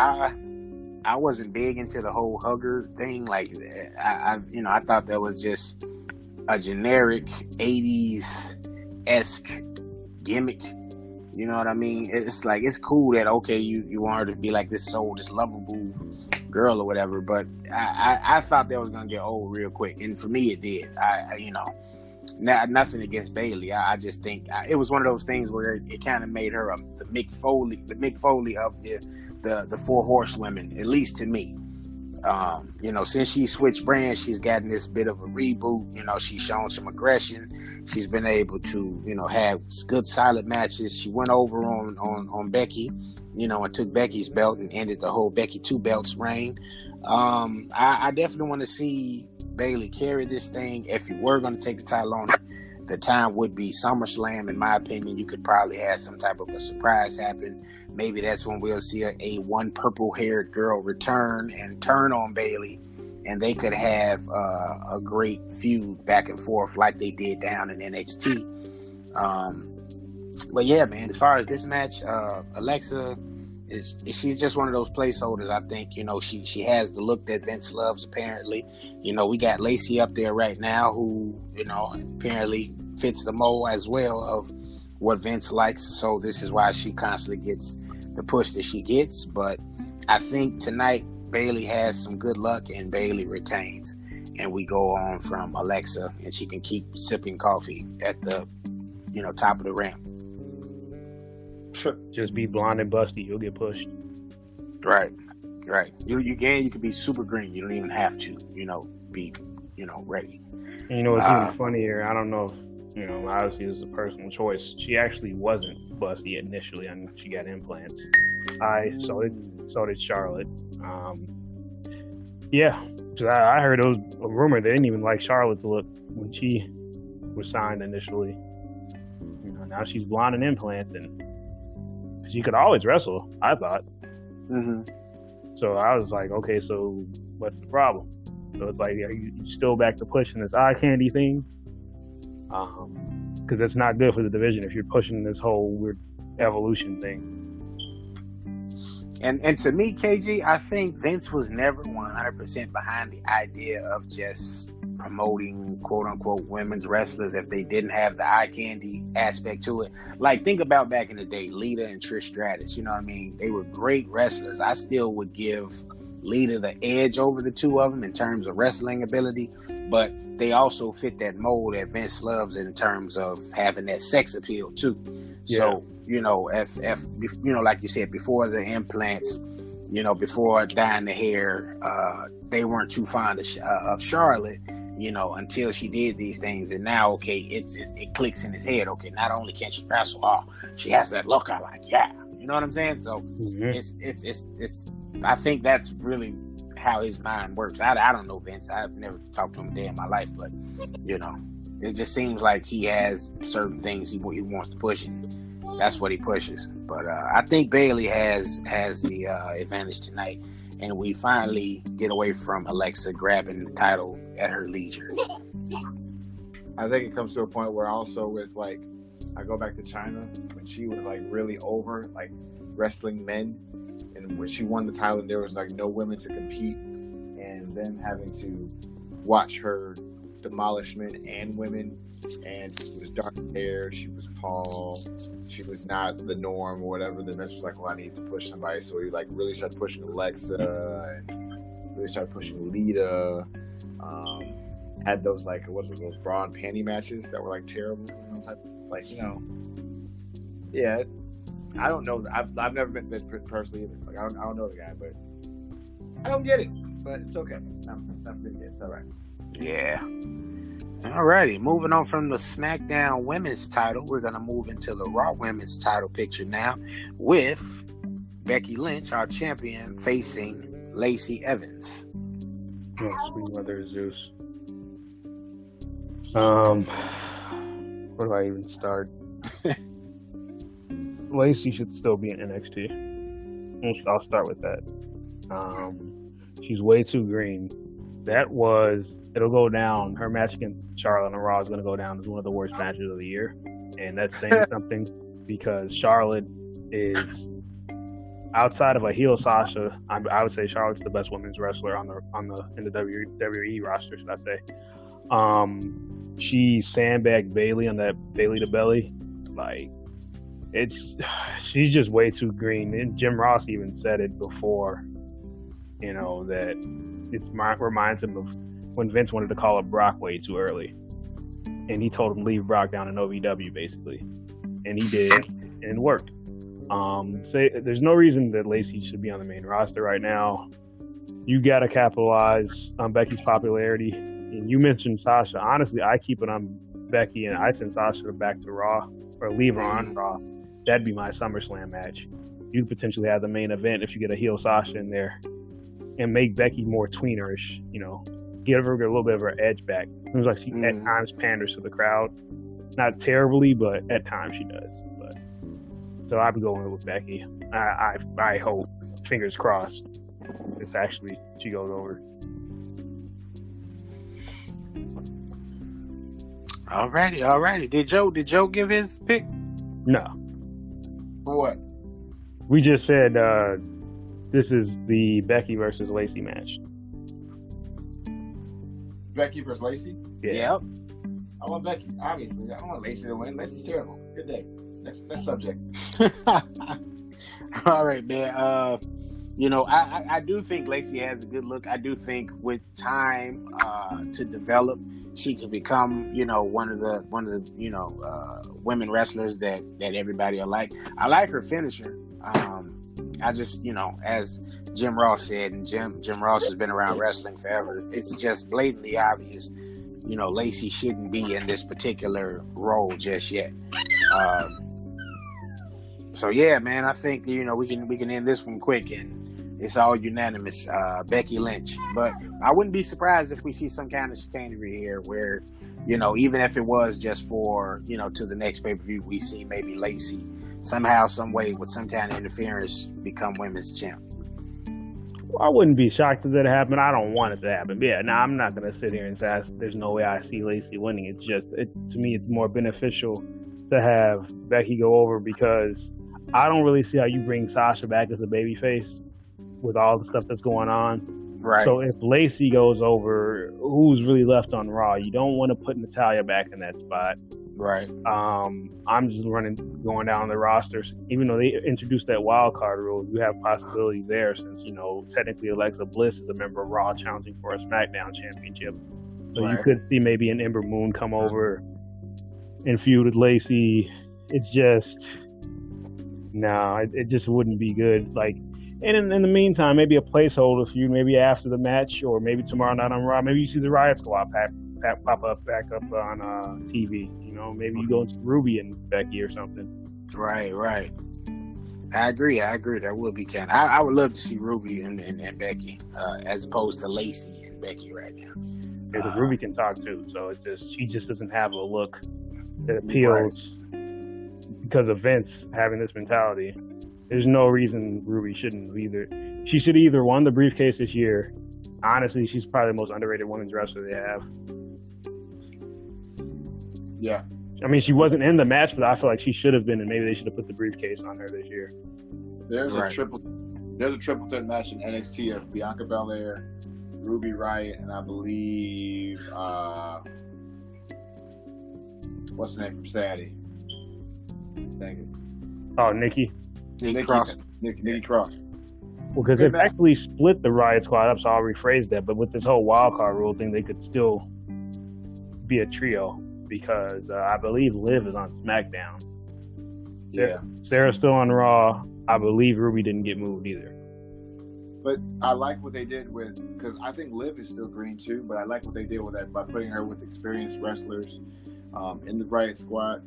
wasn't big into the whole hugger thing. Like, I thought that was just a generic 80s-esque gimmick. You know what I mean? It's like, it's cool that, okay, you want her to be like this lovable girl or whatever, but I thought that was going to get old real quick. And for me, it did. Nothing against Bayley. I just think it was one of those things where it kind of made her the Mick Foley of the Four Horsewomen, at least to me. Since she switched brands, she's gotten this bit of a reboot. She's shown some aggression. She's been able to, have good solid matches. She went over on Becky, and took Becky's belt and ended the whole Becky 2 belts reign. I definitely want to see Bayley carry this thing. If you were going to take the title on, the time would be SummerSlam. In my opinion, you could probably have some type of a surprise happen. Maybe that's when we'll see a one purple-haired girl return and turn on Bayley, and they could have a great feud back and forth like they did down in NXT. But yeah, man, as far as this match, Alexa she's just one of those placeholders. I think, she has the look that Vince loves, apparently. We got Lacey up there right now who, apparently fits the mold as well of what Vince likes. So this is why she constantly gets the push that she gets. But I think tonight Bayley has some good luck and Bayley retains. And we go on from Alexa, and she can keep sipping coffee at the, top of the ramp. Just be blonde and busty, you'll get pushed. Right. Right. You could be super green. You don't even have to, be, ready. And it's even funnier. I don't know if, obviously this is a personal choice. She actually wasn't busty initially, and she got implants. So did Charlotte. Yeah, because I heard it was a rumor they didn't even like Charlotte's look when she was signed initially. Now she's blonde and implants, and she could always wrestle, I thought. Mm-hmm. So I was like, okay, so what's the problem? So it's like, are you still back to pushing this eye candy thing? Because it's not good for the division if you're pushing this whole weird evolution thing. And to me, KG, I think Vince was never 100% behind the idea of just promoting quote-unquote women's wrestlers if they didn't have the eye candy aspect to it. Like, think about back in the day, Lita and Trish Stratus, you know what I mean? They were great wrestlers. I still would give Lita the edge over the two of them in terms of wrestling ability, but they also fit that mold that Vince loves in terms of having that sex appeal too. Yeah. So, if like you said, before the implants, before dyeing the hair, they weren't too fond of Charlotte, until she did these things. And now, okay, it clicks in his head. Okay, not only can she wrestle, she has that look. I like, yeah. You know what I'm saying? So it's I think that's really how his mind works. I don't know Vince. I've never talked to him a day in my life, but it just seems like he has certain things he wants to push, and that's what he pushes. But I think Bayley has the advantage tonight, and we finally get away from Alexa grabbing the title at her leisure. I think it comes to a point where also with I go back to China when she was really over wrestling men, and when she won the title and there was no women to compete, and then having to watch her demolish men and women, and she was dark hair, she was tall, she was not the norm or whatever. Then Vince was like, well, I need to push somebody, so he really started pushing Alexa and really started pushing Lita. Had those those bra and panty matches that were terrible, yeah. I don't know. I've never met Vince personally either. I don't know the guy, but I don't get it. But it's okay. I'm not gonna get it. It's all right. Yeah. Alrighty. Moving on from the SmackDown Women's title, we're gonna move into the Raw Women's title picture now, with Becky Lynch, our champion, facing Lacey Evans. Oh, sweet mother Zeus. Where do I even start? Lacey should still be in NXT. I'll start with that. She's way too green. It'll go down. Her match against Charlotte on Raw is going to go down as one of the worst matches of the year. And that's saying something, because Charlotte is, outside of a heel Sasha, I would say Charlotte's the best women's wrestler in the WWE roster, should I say. She sandbagged Bayley on that Bayley to belly. She's just way too green. And Jim Ross even said it before, that it reminds him of when Vince wanted to call up Brock way too early. And he told him leave Brock down in OVW, basically. And he did, and it worked. So there's no reason that Lacey should be on the main roster right now. You got to capitalize on Becky's popularity. And you mentioned Sasha. Honestly, I keep it on Becky, and I'd send Sasha back to Raw, or leave her on Raw. That'd be my SummerSlam match. You'd potentially have the main event if you get a heel Sasha in there, and make Becky more tweenerish. Give her a little bit of her edge back. It seems like she at times panders to the crowd, not terribly, but at times she does. But so I'd be going with Becky. I hope, fingers crossed, she goes over. Alrighty. Did Joe give his pick? No. For what? We just said this is the Becky versus Lacey match. Becky versus Lacey? Yeah. Yep. I want Becky, obviously. I don't want Lacey to win. Lacey's terrible. Good day. Next subject. All right, man. I do think Lacey has a good look. I do think with time to develop, she can become, one of the women wrestlers that everybody will like. I like her finisher. I just, as Jim Ross said, and Jim Ross has been around wrestling forever, it's just blatantly obvious, Lacey shouldn't be in this particular role just yet. So yeah, man, I think, we can end this one quick, and it's all unanimous, Becky Lynch. But I wouldn't be surprised if we see some kind of chicanery here where, even if it was just for, to the next pay-per-view, we see maybe Lacey somehow, some way, with some kind of interference, become women's champ. Well, I wouldn't be shocked if that happened. I don't want it to happen. But yeah, I'm not going to sit here and say there's no way I see Lacey winning. It's just, to me, it's more beneficial to have Becky go over, because I don't really see how you bring Sasha back as a babyface with all the stuff that's going on. Right. So if Lacey goes over, who's really left on Raw? You don't want to put Natalya back in that spot. Right. I'm just going down the rosters. Even though they introduced that wild card rule, you have possibilities there, since technically Alexa Bliss is a member of Raw challenging for a SmackDown championship. So right. You could see maybe an Ember Moon come over and feud with Lacey. It's just it just wouldn't be good. And in the meantime, maybe a placeholder feud, maybe after the match, or maybe tomorrow night on Raw. Maybe you see the Riot Squad pop up back up on TV. Maybe you go into Ruby and Becky or something. Right. I agree. That would be kind. I would love to see Ruby and Becky, as opposed to Lacey and Becky right now. Yeah, because Ruby can talk too, so she just doesn't have a look that appeals. Right. Because of Vince having this mentality. There's no reason Ruby shouldn't either. She should either won the briefcase this year. Honestly, she's probably the most underrated women's wrestler they have. Yeah. I mean, she wasn't in the match, but I feel like she should have been, and maybe they should have put the briefcase on her this year. There's a triple threat match in NXT of Bianca Belair, Ruby Riott, and I believe what's the name from Saturday? Thank you. Oh, Nikki Cross. Nikki Cross. Well, because they've actually split the Riot Squad up, so I'll rephrase that. But with this whole wild card rule thing, they could still be a trio, because I believe Liv is on SmackDown. Yeah. Sarah's still on Raw. I believe Ruby didn't get moved either. But I like what they did because I think Liv is still green too, but I like what they did with that by putting her with experienced wrestlers in the Riot Squad.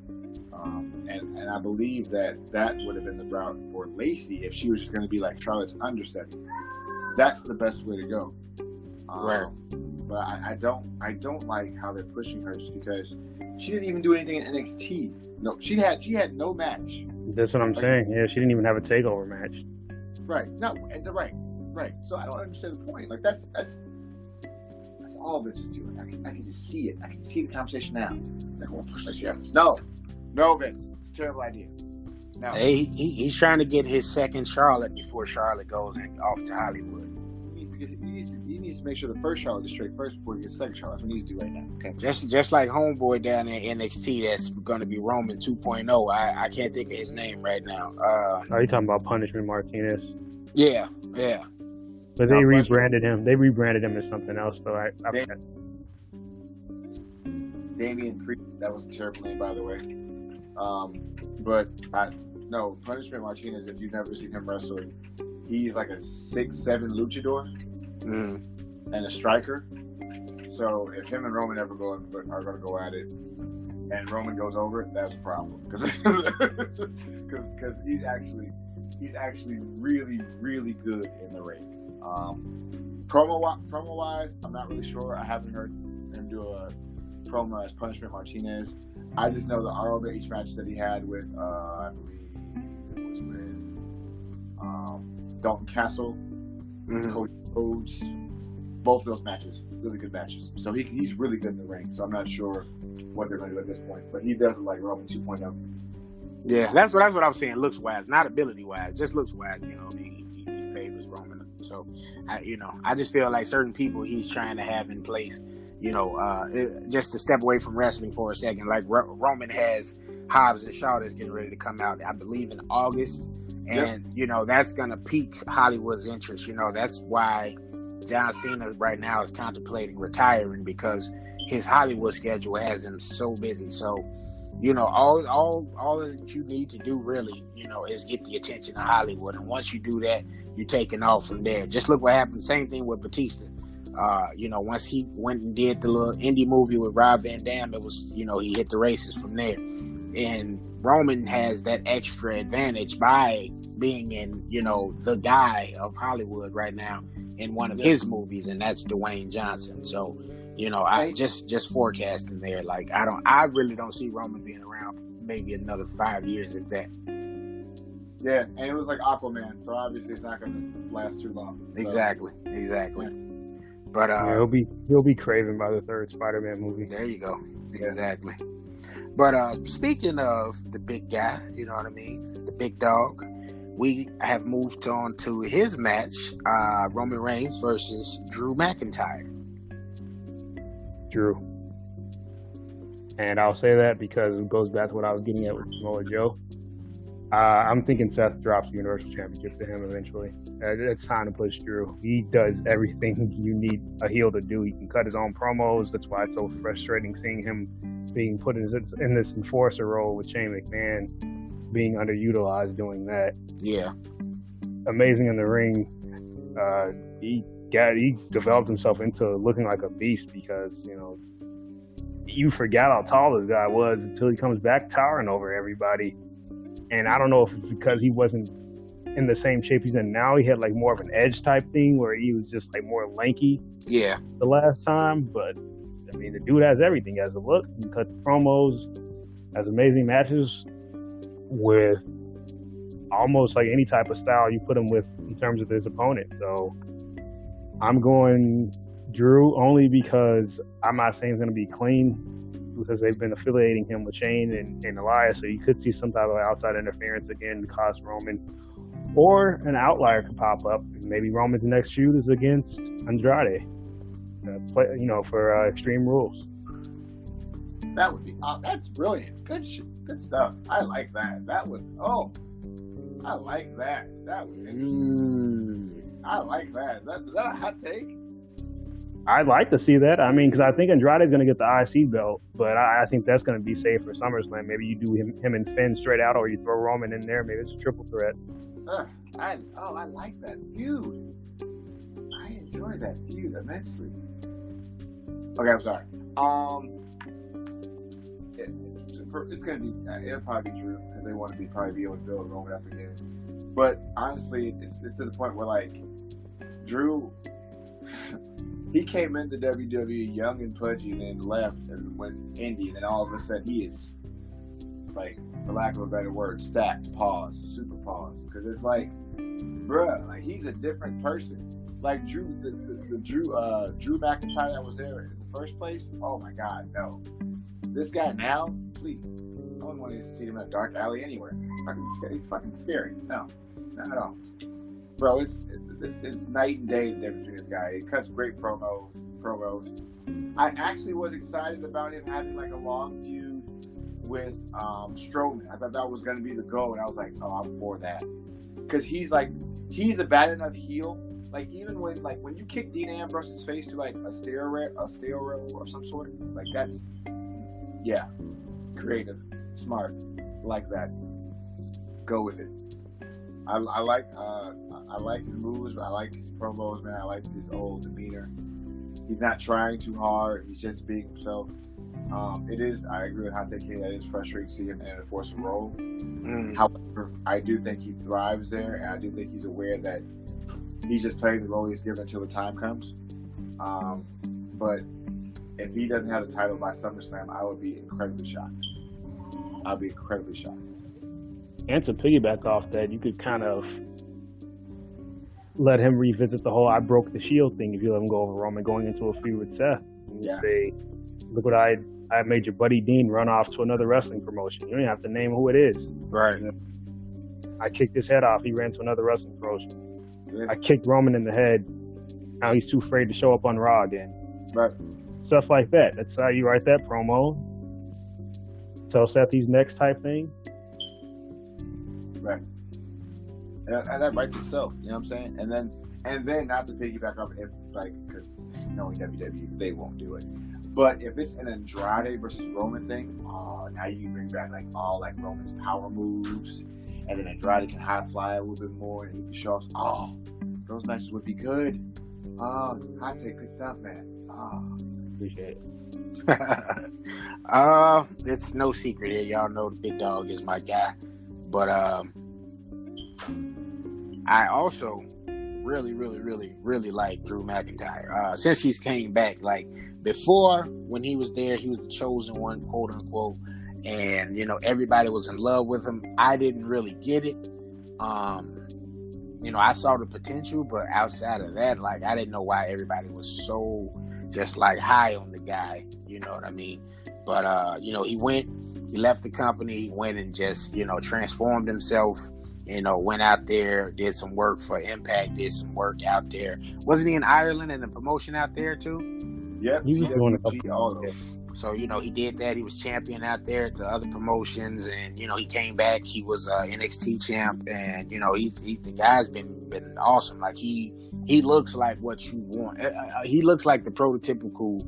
And I believe that would have been the route for Lacey if she was just going to be like Charlotte's understudy. That's the best way to go. Right. But I don't like how they're pushing her, just because she didn't even do anything in NXT. No, she had no match. That's what I'm saying. Yeah, she didn't even have a takeover match. Right. No, right. So I don't understand the point. That's all bitches do. I can just see it. I can see the conversation now. Like, we'll push Lacey Evans. No, Vince. It's a terrible idea. No. Hey, he's trying to get his second Charlotte before Charlotte goes off to Hollywood. He needs to make sure the first Charlotte is straight first before he gets second Charlotte. That's what he needs to do right now. Okay. Just like homeboy down in NXT that's going to be Roman 2.0. I can't think of his name right now. Are you talking about Punishment Martinez? Yeah. But they rebranded him. They rebranded him as something else, though. Damian Priest. That was a terrible name, by the way. Punishment Martinez, if you've never seen him wrestle, he's like a 6'7" luchador and a striker. So if him and Roman are going to go at it, and Roman goes over it, that's a problem, because he's actually really, really good in the ring. Promo wise, I'm not really sure. I haven't heard him do a promo as Punishment Martinez. I just know the ROH match that he had with, I believe it was with Dalton Castle, Cody Rhodes. Both of those matches, really good matches. So he's really good in the ring. So I'm not sure what they're going to do at this point. But he does look like Roman 2.0. Yeah, that's what I was saying. Looks wise, not ability wise, just looks wise. He favors Roman. So I just feel like certain people he's trying to have in place. Just to step away from wrestling for a second, like Roman has Hobbs and Shaw that's getting ready to come out, I believe, in August. And, that's going to pique Hollywood's interest. That's why John Cena right now is contemplating retiring, because his Hollywood schedule has him so busy. So, You know, all that you need to do really, you know, is get the attention of Hollywood. And once you do that, you're taking off from there. Just look what happened. Same thing with Batista. You know, once he went and did the little indie movie with Rob Van Dam, it was, you know, he hit the races from there. And Roman has that extra advantage by being in, you know, the guy of Hollywood right now in one of his movies, and that's Dwayne Johnson. So, you know, I just forecasting there. Like, I really don't see Roman being around for maybe another 5 years if that. Yeah, and it was like Aquaman, so obviously it's not going to last too long. So. Exactly. But he'll be craven by the third Spider-Man movie. There you go. Exactly. But speaking of the big guy, you know what I mean, the big dog, we have moved on to his match, Roman Reigns versus Drew McIntyre. Drew. And I'll say that because it goes back to what I was getting at with Samoa Joe. I'm thinking Seth drops the Universal Championship to him eventually. It's time to push Drew. He does everything you need a heel to do. He can cut his own promos. That's why it's so frustrating seeing him being put in this enforcer role with Shane McMahon, being underutilized doing that. Yeah. Amazing in the ring. He developed himself into looking like a beast because, you know, you forgot how tall this guy was until he comes back towering over everybody. And I don't know if it's because he wasn't in the same shape he's in now. He had like more of an edge type thing where he was just like more lanky. Yeah. The last time, but I mean, the dude has everything. He has a look, he can cut the promos, has amazing matches with almost like any type of style you put him with in terms of his opponent. So I'm going Drew only because I'm not saying it's going to be clean, because they've been affiliating him with Shane and Elias, so you could see some type of outside interference again to cost Roman, or an outlier could pop up. Maybe Roman's next feud is against Andrade, for Extreme Rules. That would be that's brilliant. Good stuff. I like that. I like that. That was interesting. I like that. Is that a hot take? I'd like to see that. I mean, because I think Andrade's going to get the IC belt, but I think that's going to be safe for SummerSlam. Maybe you do him and Finn straight out, or you throw Roman in there. Maybe it's a triple threat. I like that feud. I enjoy that feud immensely. Okay, I'm sorry. It's going to be, it'll probably be Drew, because they want to probably be able to build Roman up again. But honestly, it's to the point where, like, Drew... He came into WWE young and pudgy and then left and went indie, and then all of a sudden he is, like, for lack of a better word, stacked, super pause. Because it's like, bruh, like, he's a different person. Like Drew, the Drew McIntyre that was there in the first place, oh my God, no. This guy now, please. No one wants to see him in a dark alley anywhere. He's fucking scary. No, not at all. Bro, it's night and day the difference between this guy. He cuts great promos. I actually was excited about him having like a long feud with Strowman. I thought that was going to be the goal, and I was like, oh, I'm for that. Because he's a bad enough heel. Like, even when you kick Dean Ambrose's face to like a steel rail or some sort, like, that's, yeah, creative, smart, like that. Go with it. I like his moves. I like his promos, man. I like his old demeanor. He's not trying too hard. He's just being himself. I agree with Hot Take K, that is frustrating to see him in an enforcer role. However, I do think he thrives there, and I do think he's aware that he's just playing the role he's given until the time comes. But if he doesn't have the title by SummerSlam, I would be incredibly shocked. I'll be incredibly shocked. And to piggyback off that, you could kind of let him revisit the whole I broke the shield thing if you let him go over Roman going into a feud with Seth. And you say, look what I made your buddy Dean run off to another wrestling promotion. You don't even have to name who it is. Right. I kicked his head off. He ran to another wrestling promotion. Yeah. I kicked Roman in the head. Now he's too afraid to show up on Raw again. Right. Stuff like that. That's how you write that promo. Tell Seth he's next type thing. Right. And that writes itself, you know what I'm saying? And then not to piggyback off, if, like, because knowing WWE, they won't do it. But if it's an Andrade versus Roman thing, now you can bring back like all like Roman's power moves, and then Andrade can high fly a little bit more, and he can show us. Oh, those matches would be good. Oh, hot take, good stuff, man. Appreciate it. It's no secret here. Y'all know the big dog is my guy, but I also really like Drew McIntyre. Since he's came back, like before when he was there, he was the chosen one, quote unquote, and you know everybody was in love with him. I didn't really get it. You know, I saw the potential, but outside of that, like I didn't know why everybody was so just like high on the guy. You know what I mean? But you know, he left the company, he went and just, you know, transformed himself. You know, went out there, did some work for Impact, did some work out there. Wasn't he in Ireland and a promotion out there too? Yep, he was doing a couple all of So, you know, he did that. He was champion out there at the other promotions, and, you know, he came back. He was NXT champ, and, you know, the guy's been awesome. Like, he looks like what you want. He looks like the prototypical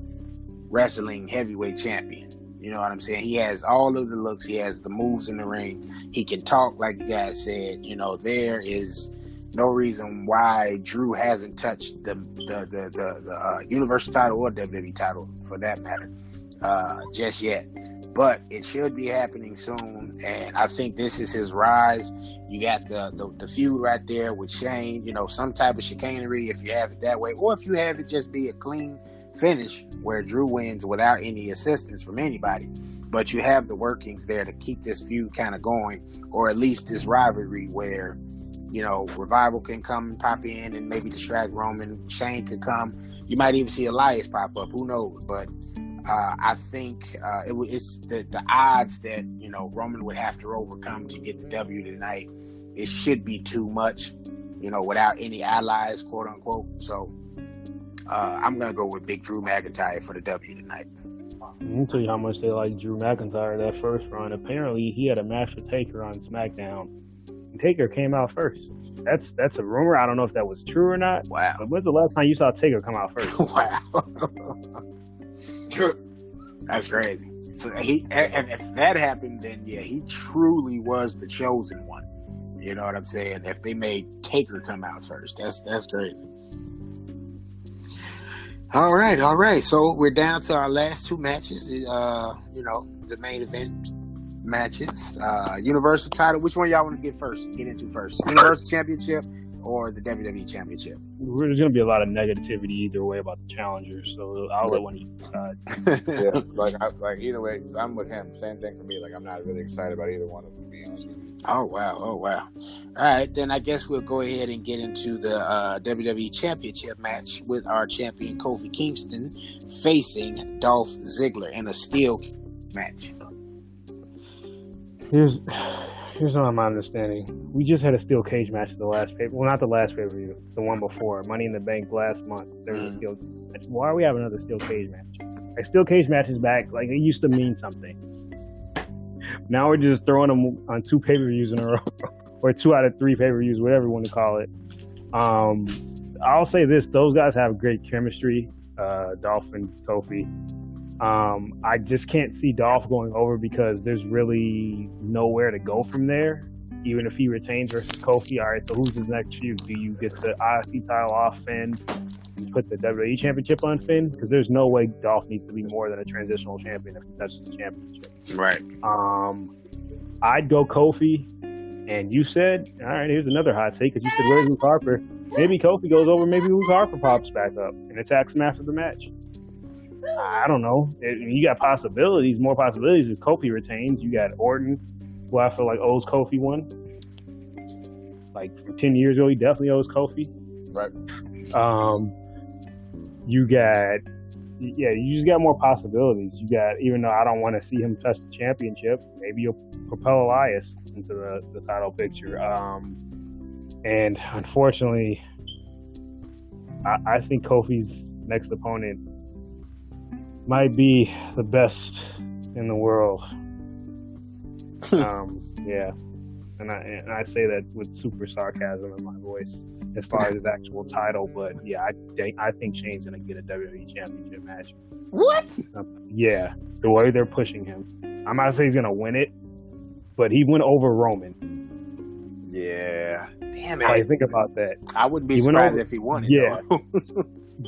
wrestling heavyweight champion. You know what I'm saying? He has all of the looks. He has the moves in the ring. He can talk, like the guy said. You know, there is no reason why Drew hasn't touched the Universal title or WWE title, for that matter, just yet. But it should be happening soon, and I think this is his rise. You got the feud right there with Shane. You know, some type of chicanery if you have it that way, or if you have it just be a clean finish where Drew wins without any assistance from anybody. But you have the workings there to keep this feud kind of going, or at least this rivalry where, you know, Revival can come and pop in and maybe distract Roman. Shane could come. You might even see Elias pop up. Who knows? But I think it's the odds that, you know, Roman would have to overcome to get the W tonight. It should be too much, you know, without any allies, quote unquote. So I'm going to go with Big Drew McIntyre for the W tonight. I'll tell you how much they like Drew McIntyre that first run. Apparently, he had a match with Taker on SmackDown. And Taker came out first. That's a rumor. I don't know if that was true or not. Wow. But when's the last time you saw Taker come out first? Wow. That's crazy. So if that happened, then yeah, he truly was the chosen one. You know what I'm saying? If they made Taker come out first, that's crazy. All right. So we're down to our last two matches. You know, the main event matches. Universal title. Which one y'all want to get into first? Universal Championship or the WWE Championship? There's going to be a lot of negativity either way about the challengers, so I'll let one of you decide. Yeah, like either way, because I'm with him. Same thing for me. Like, I'm not really excited about either one of them, to be honest with you. Oh wow. All right, then I guess we'll go ahead and get into the WWE Championship match with our champion Kofi Kingston facing Dolph Ziggler in a steel match. Here's what I'm understanding. We just had a steel cage match at the last paper. Well, not the last pay-per-view, the one before. Money in the Bank last month. There was a steel match. Why are we having another steel cage match? Like, steel cage match is back. Like, it used to mean something. Now we're just throwing them on two pay-per-views in a row, or 2 out of 3 pay-per-views, whatever you want to call it. I'll say this: those guys have great chemistry, Dolph and Kofi. I just can't see Dolph going over because there's really nowhere to go from there. Even if he retains versus Kofi, all right, so who's his next feud? Do you get the IC title off Finn and put the WWE Championship on Finn? Because there's no way Dolph needs to be more than a transitional champion if he touches the championship. Right. I'd go Kofi, and you said, all right, here's another hot take, because you said, where's Luke Harper? Maybe Kofi goes over, maybe Luke Harper pops back up and attacks him after the match. I don't know. You got possibilities, more possibilities if Kofi retains. You got Orton, who I feel like owes Kofi one. Like from 10 years ago, he definitely owes Kofi. Right. You just got more possibilities. You got, even though I don't want to see him touch the championship, maybe you'll propel Elias into the title picture. And unfortunately, I think Kofi's next opponent might be the best in the world. Yeah, and I say that with super sarcasm in my voice. as far as his actual title. But yeah, I think Shane's gonna get a WWE Championship match. What? Yeah, the way they're pushing him. I'm not saying he's gonna win it, but he went over Roman. Yeah. Damn it. Like, think about that. I wouldn't be surprised if he won it. Yeah.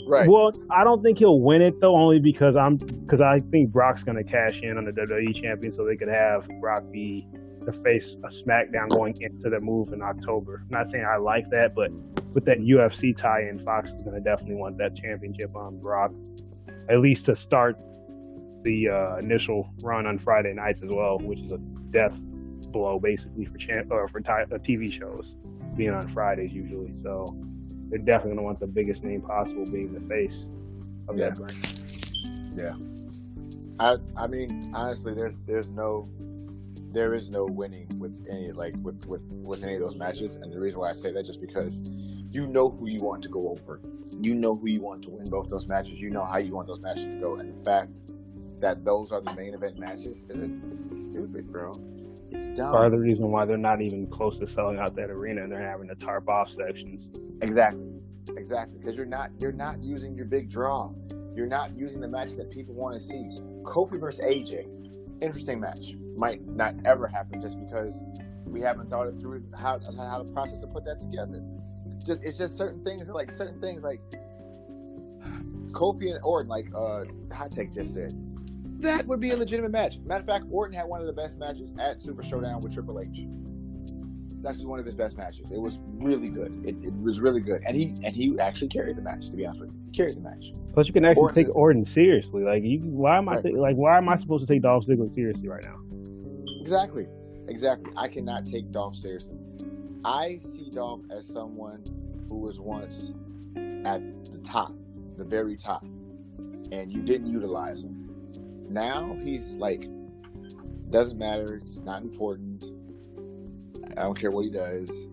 Right. Well, I don't think he'll win it though, only because I think Brock's gonna cash in on the WWE champion, so they could have Brock be the face of SmackDown going into the move in October. I'm not saying I like that, but with that UFC tie-in, Fox is gonna definitely want that championship on Brock, at least to start the initial run on Friday nights as well, which is a death blow basically for TV shows being on Fridays usually. So they're definitely gonna want the biggest name possible being the face of that brand. Yeah. I mean, honestly, there is no winning with any with any of those matches, and the reason why I say that just because you know who you want to go over, you know who you want to win both those matches, you know how you want those matches to go, and the fact that those are the main event matches it's stupid, bro. It's dumb. Part of the reason why they're not even close to selling out that arena and they're having to tarp off sections. Exactly, because you're not using your big draw. You're not using the match that people want to see. Kofi versus AJ, interesting match. Might not ever happen just because we haven't thought it through how the process to put that together. It's just certain things like Kofi and Orton, like Hot Take just said. That would be a legitimate match. Matter of fact, Orton had one of the best matches at Super Showdown with Triple H. That's just one of his best matches. It was really good. It was really good, and he actually carried the match. To be honest with you, he carried the match. Plus, you can actually take Orton seriously. Like, why am I supposed to take Dolph Ziggler seriously right now? Exactly. I cannot take Dolph seriously. I see Dolph as someone who was once at the top, the very top, and you didn't utilize him. Now he's like, doesn't matter. It's not important. I don't care what he does. You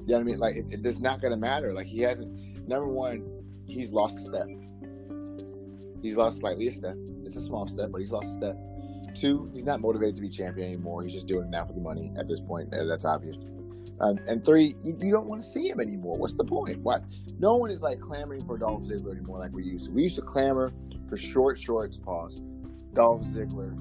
know what I mean? Like, it's not going to matter. Like, he hasn't. Number one, he's lost a step. He's lost slightly a step. It's a small step, but he's lost a step. Two, he's not motivated to be champion anymore. He's just doing it now for the money at this point. That's obvious. And three, you don't want to see him anymore. What's the point? What? No one is like clamoring for Dolph Ziggler anymore like we used to. We used to clamor for shorts, pause. Dolph Ziggler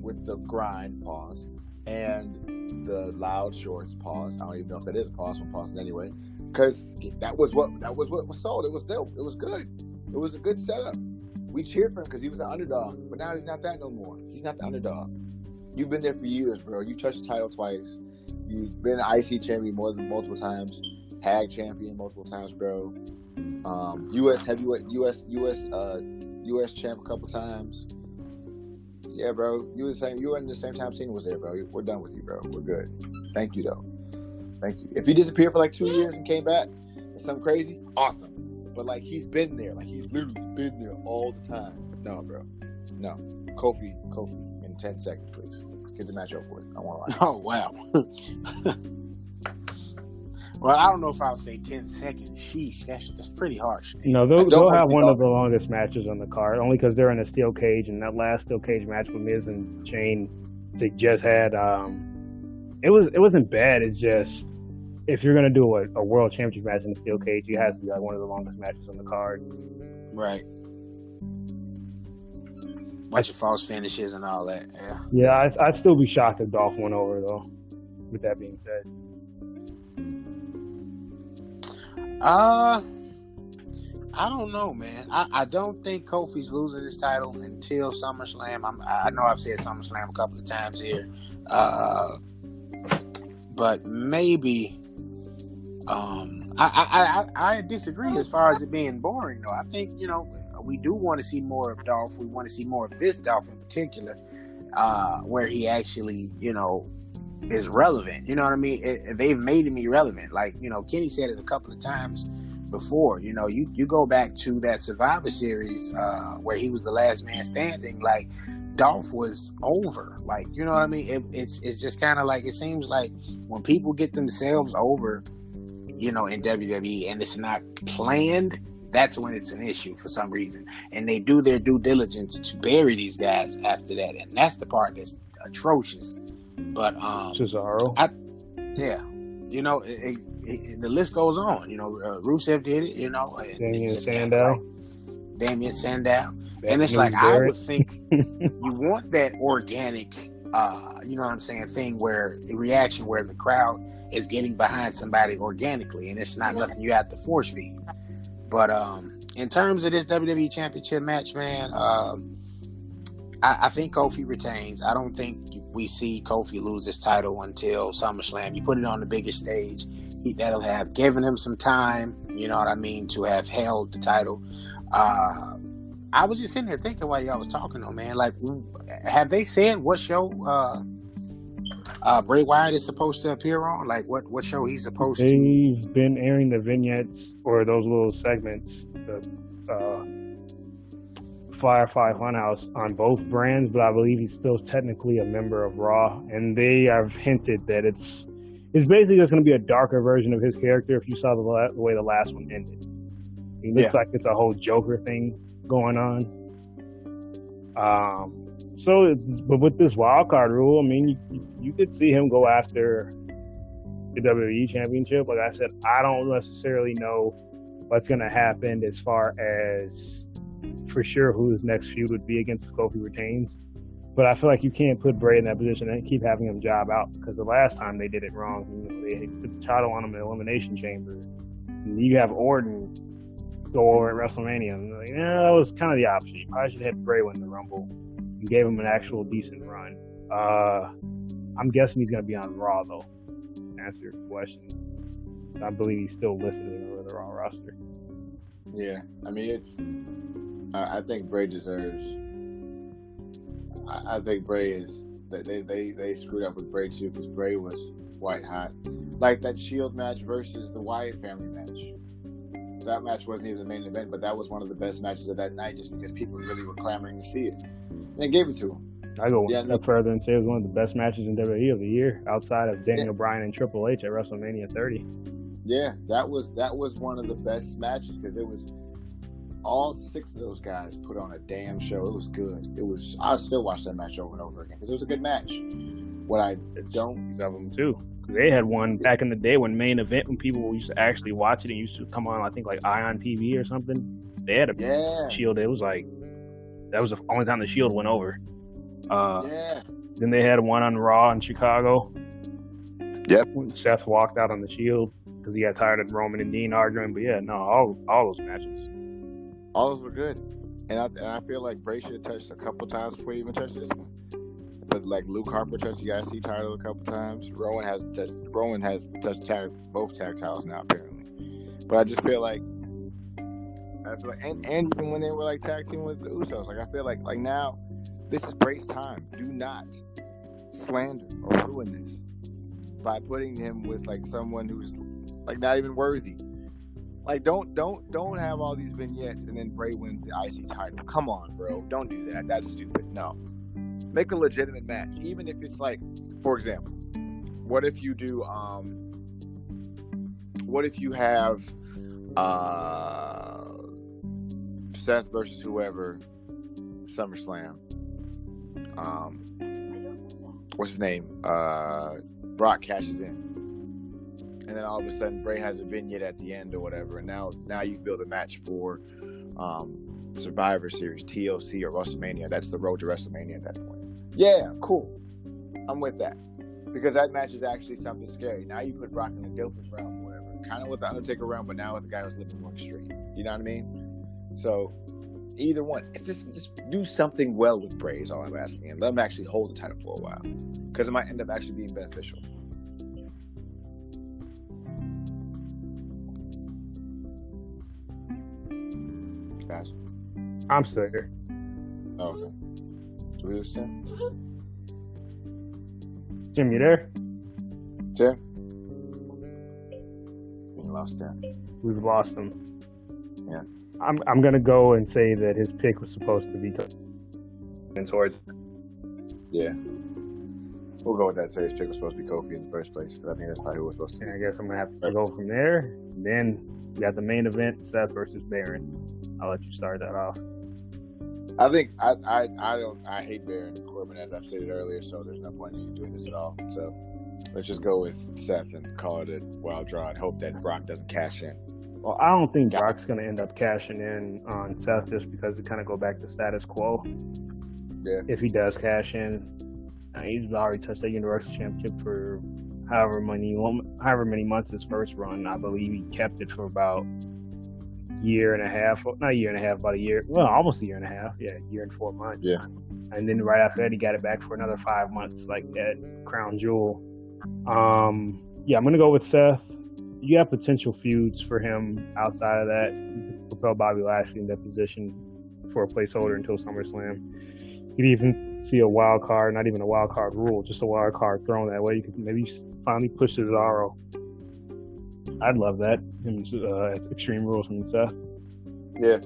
with the grind, pause. And the loud shorts, pause. I don't even know if that is a pause. I'm pausing anyway. Because that was what was sold. It was dope. It was good. It was a good setup. We cheered for him because he was an underdog. But now he's not that no more. He's not the underdog. You've been there for years, bro. You touched the title twice. You've been an IC champion multiple times. Tag champion multiple times, bro. US champ a couple times. Yeah, bro. You were in the same time Cena was there, bro. We're done with you, bro. We're good. Thank you, though. Thank you. If he disappeared for like 2 years and came back, it's something crazy. Awesome. But like, he's been there. Like, he's literally been there all the time. No, bro. No. Kofi, in 10 seconds, please. Get the match over with. I want to watch. Oh, wow. Well, I don't know if I'll say 10 seconds. Sheesh, that's pretty harsh. No, they'll have one of the longest matches on the card, only because they're in a steel cage, and that last steel cage match with Miz and Shane they just had, it wasn't bad. It's just, if you're going to do a world championship match in a steel cage, it has to be like one of the longest matches on the card. Right. Bunch of false finishes and all that. Yeah, I'd still be shocked if Dolph went over, though, with that being said. I don't know, man. I don't think Kofi's losing his title until SummerSlam. I know I've said SummerSlam a couple of times here, but maybe. I disagree as far as it being boring, though. I think we do want to see more of Dolph. We want to see more of this Dolph in particular, where he actually, is relevant. You know what I mean? They've made him irrelevant. Like, Kenny said it a couple of times before. You go back to that Survivor Series where he was the last man standing. Like, Dolph was over. Like, you know what I mean? It's just kind of like, it seems like when people get themselves over, in WWE and it's not planned, that's when it's an issue for some reason. And they do their due diligence to bury these guys after that. And that's the part that's atrocious. But Cesaro. the list goes on. You know, Rusev did it. You know, and Damien it's just Sandow. Damien Sandow. That And it's News like, I Barrett. would think you want that organic, you know what I'm saying, thing where the reaction where the crowd is getting behind somebody organically, and it's not nothing you have to force feed. But in terms of this WWE Championship match, man, I think Kofi retains. I don't think we see Kofi lose his title until SummerSlam. You put it on the biggest stage, that'll have given him some time, you know what I mean, to have held the title. I was just sitting here thinking while y'all was talking, though, man. Like, have they said what show Bray Wyatt is supposed to appear on? Like, what show he's supposed to? They've been airing the vignettes or those little segments, the Firefly Funhouse on both brands, but I believe he's still technically a member of Raw, and they have hinted that it's basically just going to be a darker version of his character. If you saw the way the last one ended, it looks like it's a whole Joker thing going on. But with this wild card rule, I mean, you could see him go after the WWE Championship. Like I said, I don't necessarily know what's going to happen as far as for sure who his next feud would be against if Kofi retains. But I feel like you can't put Bray in that position and keep having him job out, because the last time they did it wrong, you know, they put the title on him in the Elimination Chamber. And you have Orton go over at WrestleMania. And like, that was kind of the option. You probably should have had Bray win the Rumble and gave him an actual decent run. I'm guessing he's going to be on Raw, though, to answer your question. I believe he's still listed in the Raw roster. Yeah, I mean, I think Bray deserves. I think Bray is. They screwed up with Bray too, because Bray was white hot. Like that Shield match versus the Wyatt family match. That match wasn't even the main event, but that was one of the best matches of that night, just because people really were clamoring to see it. And they gave it to him. I go one step further and say it was one of the best matches in WWE of the year, outside of Daniel Bryan and Triple H at WrestleMania 30. Yeah, that was one of the best matches, because it was all 6 of those guys put on a damn show. It was good. I still watch that match over and over again because it was a good match. What I don't of them too. They had one back in the day when main event, when people used to actually watch it, and used to come on, I think like Ion TV or something. They had a Shield. It was like that was the only time the Shield went over. Then they had one on Raw in Chicago. Yep. When Seth walked out on the Shield because he got tired of Roman and Dean arguing. But yeah, no, all those matches. All those were good. And I feel like Bray should have touched a couple times before he even touched this one. But like Luke Harper touched the IC title a couple times. Rowan has touched both tag titles now, apparently. But I just feel like and even when they were like tag team with the Usos, like I feel like now this is Bray's time. Do not slander or ruin this by putting him with like someone who's like not even worthy. Like don't have all these vignettes and then Bray wins the IC title. Come on, bro. Don't do that. That's stupid. No. Make a legitimate match. Even if it's like, for example, what if you do what if you have Seth versus whoever SummerSlam. What's his name? Brock cashes in. And then all of a sudden Bray has a vignette at the end or whatever, and now you've built a match for Survivor Series, TLC, or WrestleMania. That's the road to WrestleMania at that point. Yeah, cool. I'm with that. Because that match is actually something scary. Now you put Brock in the dopest realm or whatever. Kind of with the Undertaker realm, but now with the guy who's living more extreme. You know what I mean? So either one. It's just do something well with Bray is all I'm asking. And let him actually hold the title for a while. Because it might end up actually being beneficial. Guys? I'm still here. Oh, okay. Do we lose Tim? Tim, you there? Tim? We lost Tim. We've lost him. Yeah. I'm gonna go and say that his pick was supposed to be towards. Yeah. We'll go with that. Say his pick was supposed to be Kofi in the first place, because I think that's probably who was supposed to be. And I guess I'm gonna have to go from there. Then we got the main event: Seth versus Baron. I'll let you start that off. I think I hate Baron Corbin, as I've stated earlier, so there's no point in doing this at all. So Let's just go with Seth and call it a wild draw and hope that Brock doesn't cash in. Well, I don't think Brock's going to end up cashing in on Seth just because it kind of go back to status quo. Yeah. If he does cash in, he's already touched that Universal Championship for however many months his first run. I believe he kept it for about a year and a half. Not a year and a half, about a year. Well, almost a year and a half. Yeah, a year and 4 months. Yeah. And then right after that, he got it back for another 5 months, like that crown jewel. Yeah, I'm going to go with Seth. You have potential feuds for him outside of that. You could propel Bobby Lashley in that position for a placeholder until SummerSlam. You could even see a wild card, not even a wild card rule, just a wild card thrown that way. You could maybe finally push Cesaro. I'd love that. Him Extreme Rules and Seth. Yeah,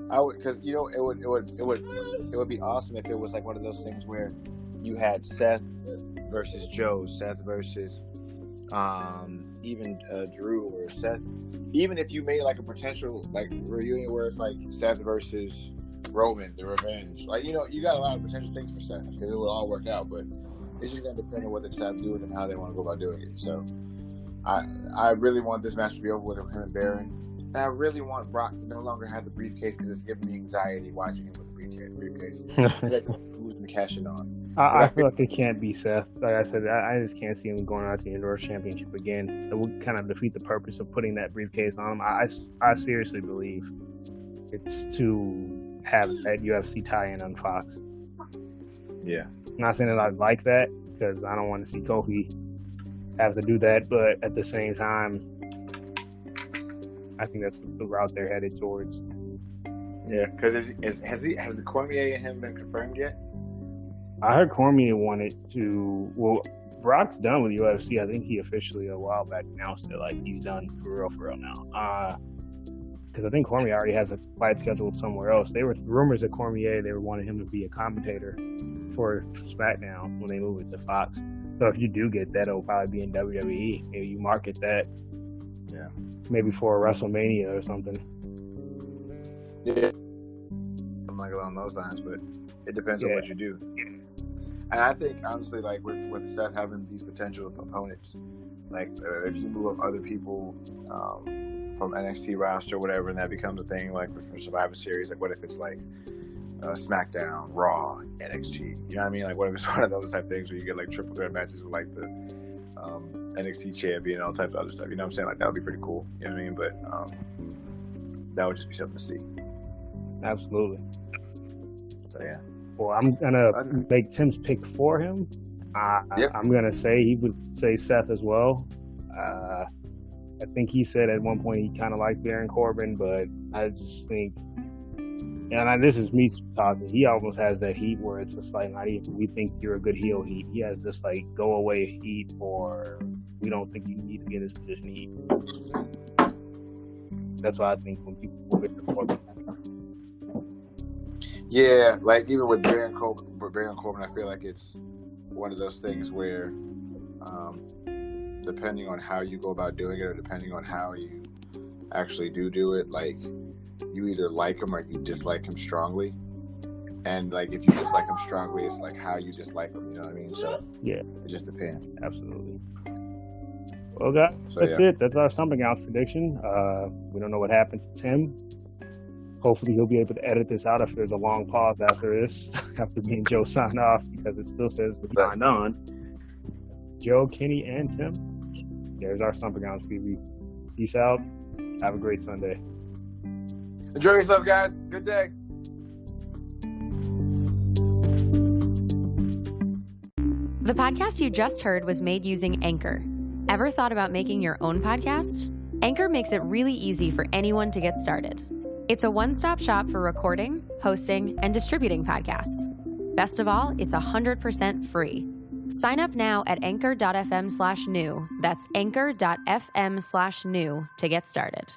I would, because it would be awesome if it was like one of those things where you had Seth versus Joe, Seth versus even Drew or Seth. Even if you made like a potential like reunion where it's like Seth versus Roman, the Revenge. Like, you got a lot of potential things for Seth because it would all work out, but it's just gonna depend on what they decide to do with him, how they want to go about doing it. So I really want this match to be over with him and Baron. And I really want Brock to no longer have the briefcase because it's giving me anxiety watching him with the briefcase. Losing the cashing on. I feel like it can't be Seth. Like I said, I just can't see him going out to the Universal Championship again. It would kind of defeat the purpose of putting that briefcase on him. I seriously believe it's to have that UFC tie-in on Fox. Yeah. I'm not saying that I'd like that because I don't want to see Kofi have to do that, but at the same time, I think that's the route they're headed towards. Yeah, because has the Cormier and him been confirmed yet? I heard Cormier wanted to. Well, Brock's done with UFC. I think he officially a while back announced it, like he's done for real now. Because I think Cormier already has a fight scheduled somewhere else. They were rumors that Cormier they were wanting him to be a commentator for SmackDown when they move it to Fox. So if you do get that, it'll probably be in WWE. Maybe you market that. Yeah. Maybe for a WrestleMania or something. Yeah. Something like along those lines, but it depends on what you do. And I think, honestly, like with Seth having these potential opponents, like if you move up other people from NXT roster or whatever, and that becomes a thing, like for Survivor Series, like what if it's like SmackDown, Raw, NXT? You know what I mean? Like what if it's one of those type things where you get like triple threat matches with like the NXT champion and all types of other stuff. You know what I'm saying? Like that would be pretty cool. You know what I mean? But that would just be something to see. Absolutely. So yeah. Well, I'm gonna make Tim's pick for him. I'm gonna say he would say Seth as well. I think he said at one point he kind of liked Baron Corbin, but I just think, and this is me talking, he almost has that heat where it's just like, not even we think you're a good heel heat. He has this like go away heat, or we don't think you need to be in this position heat. That's why I think when people will get the Corbin. Yeah, like even with Baron Corbin, I feel like it's one of those things where, depending on how you go about doing it, or depending on how you actually do it, like you either like him or you dislike him strongly. And like if you dislike him strongly, it's like how you dislike him. You know what I mean? So yeah, it just depends. Absolutely. Well, guys, that's it. That's our Stomping Grounds prediction. We don't know what happened to Tim. Hopefully he'll be able to edit this out if there's a long pause after this, after me and Joe sign off, because it still says signed on. Joe, Kenny, and Tim, there's our Stomping Grounds preview. Peace out. Have a great Sunday. Enjoy yourself, guys. Good day. The podcast you just heard was made using Anchor. Ever thought about making your own podcast? Anchor makes it really easy for anyone to get started. It's a one-stop shop for recording, hosting, and distributing podcasts. Best of all, it's 100% free. Sign up now at anchor.fm/new. That's anchor.fm/new to get started.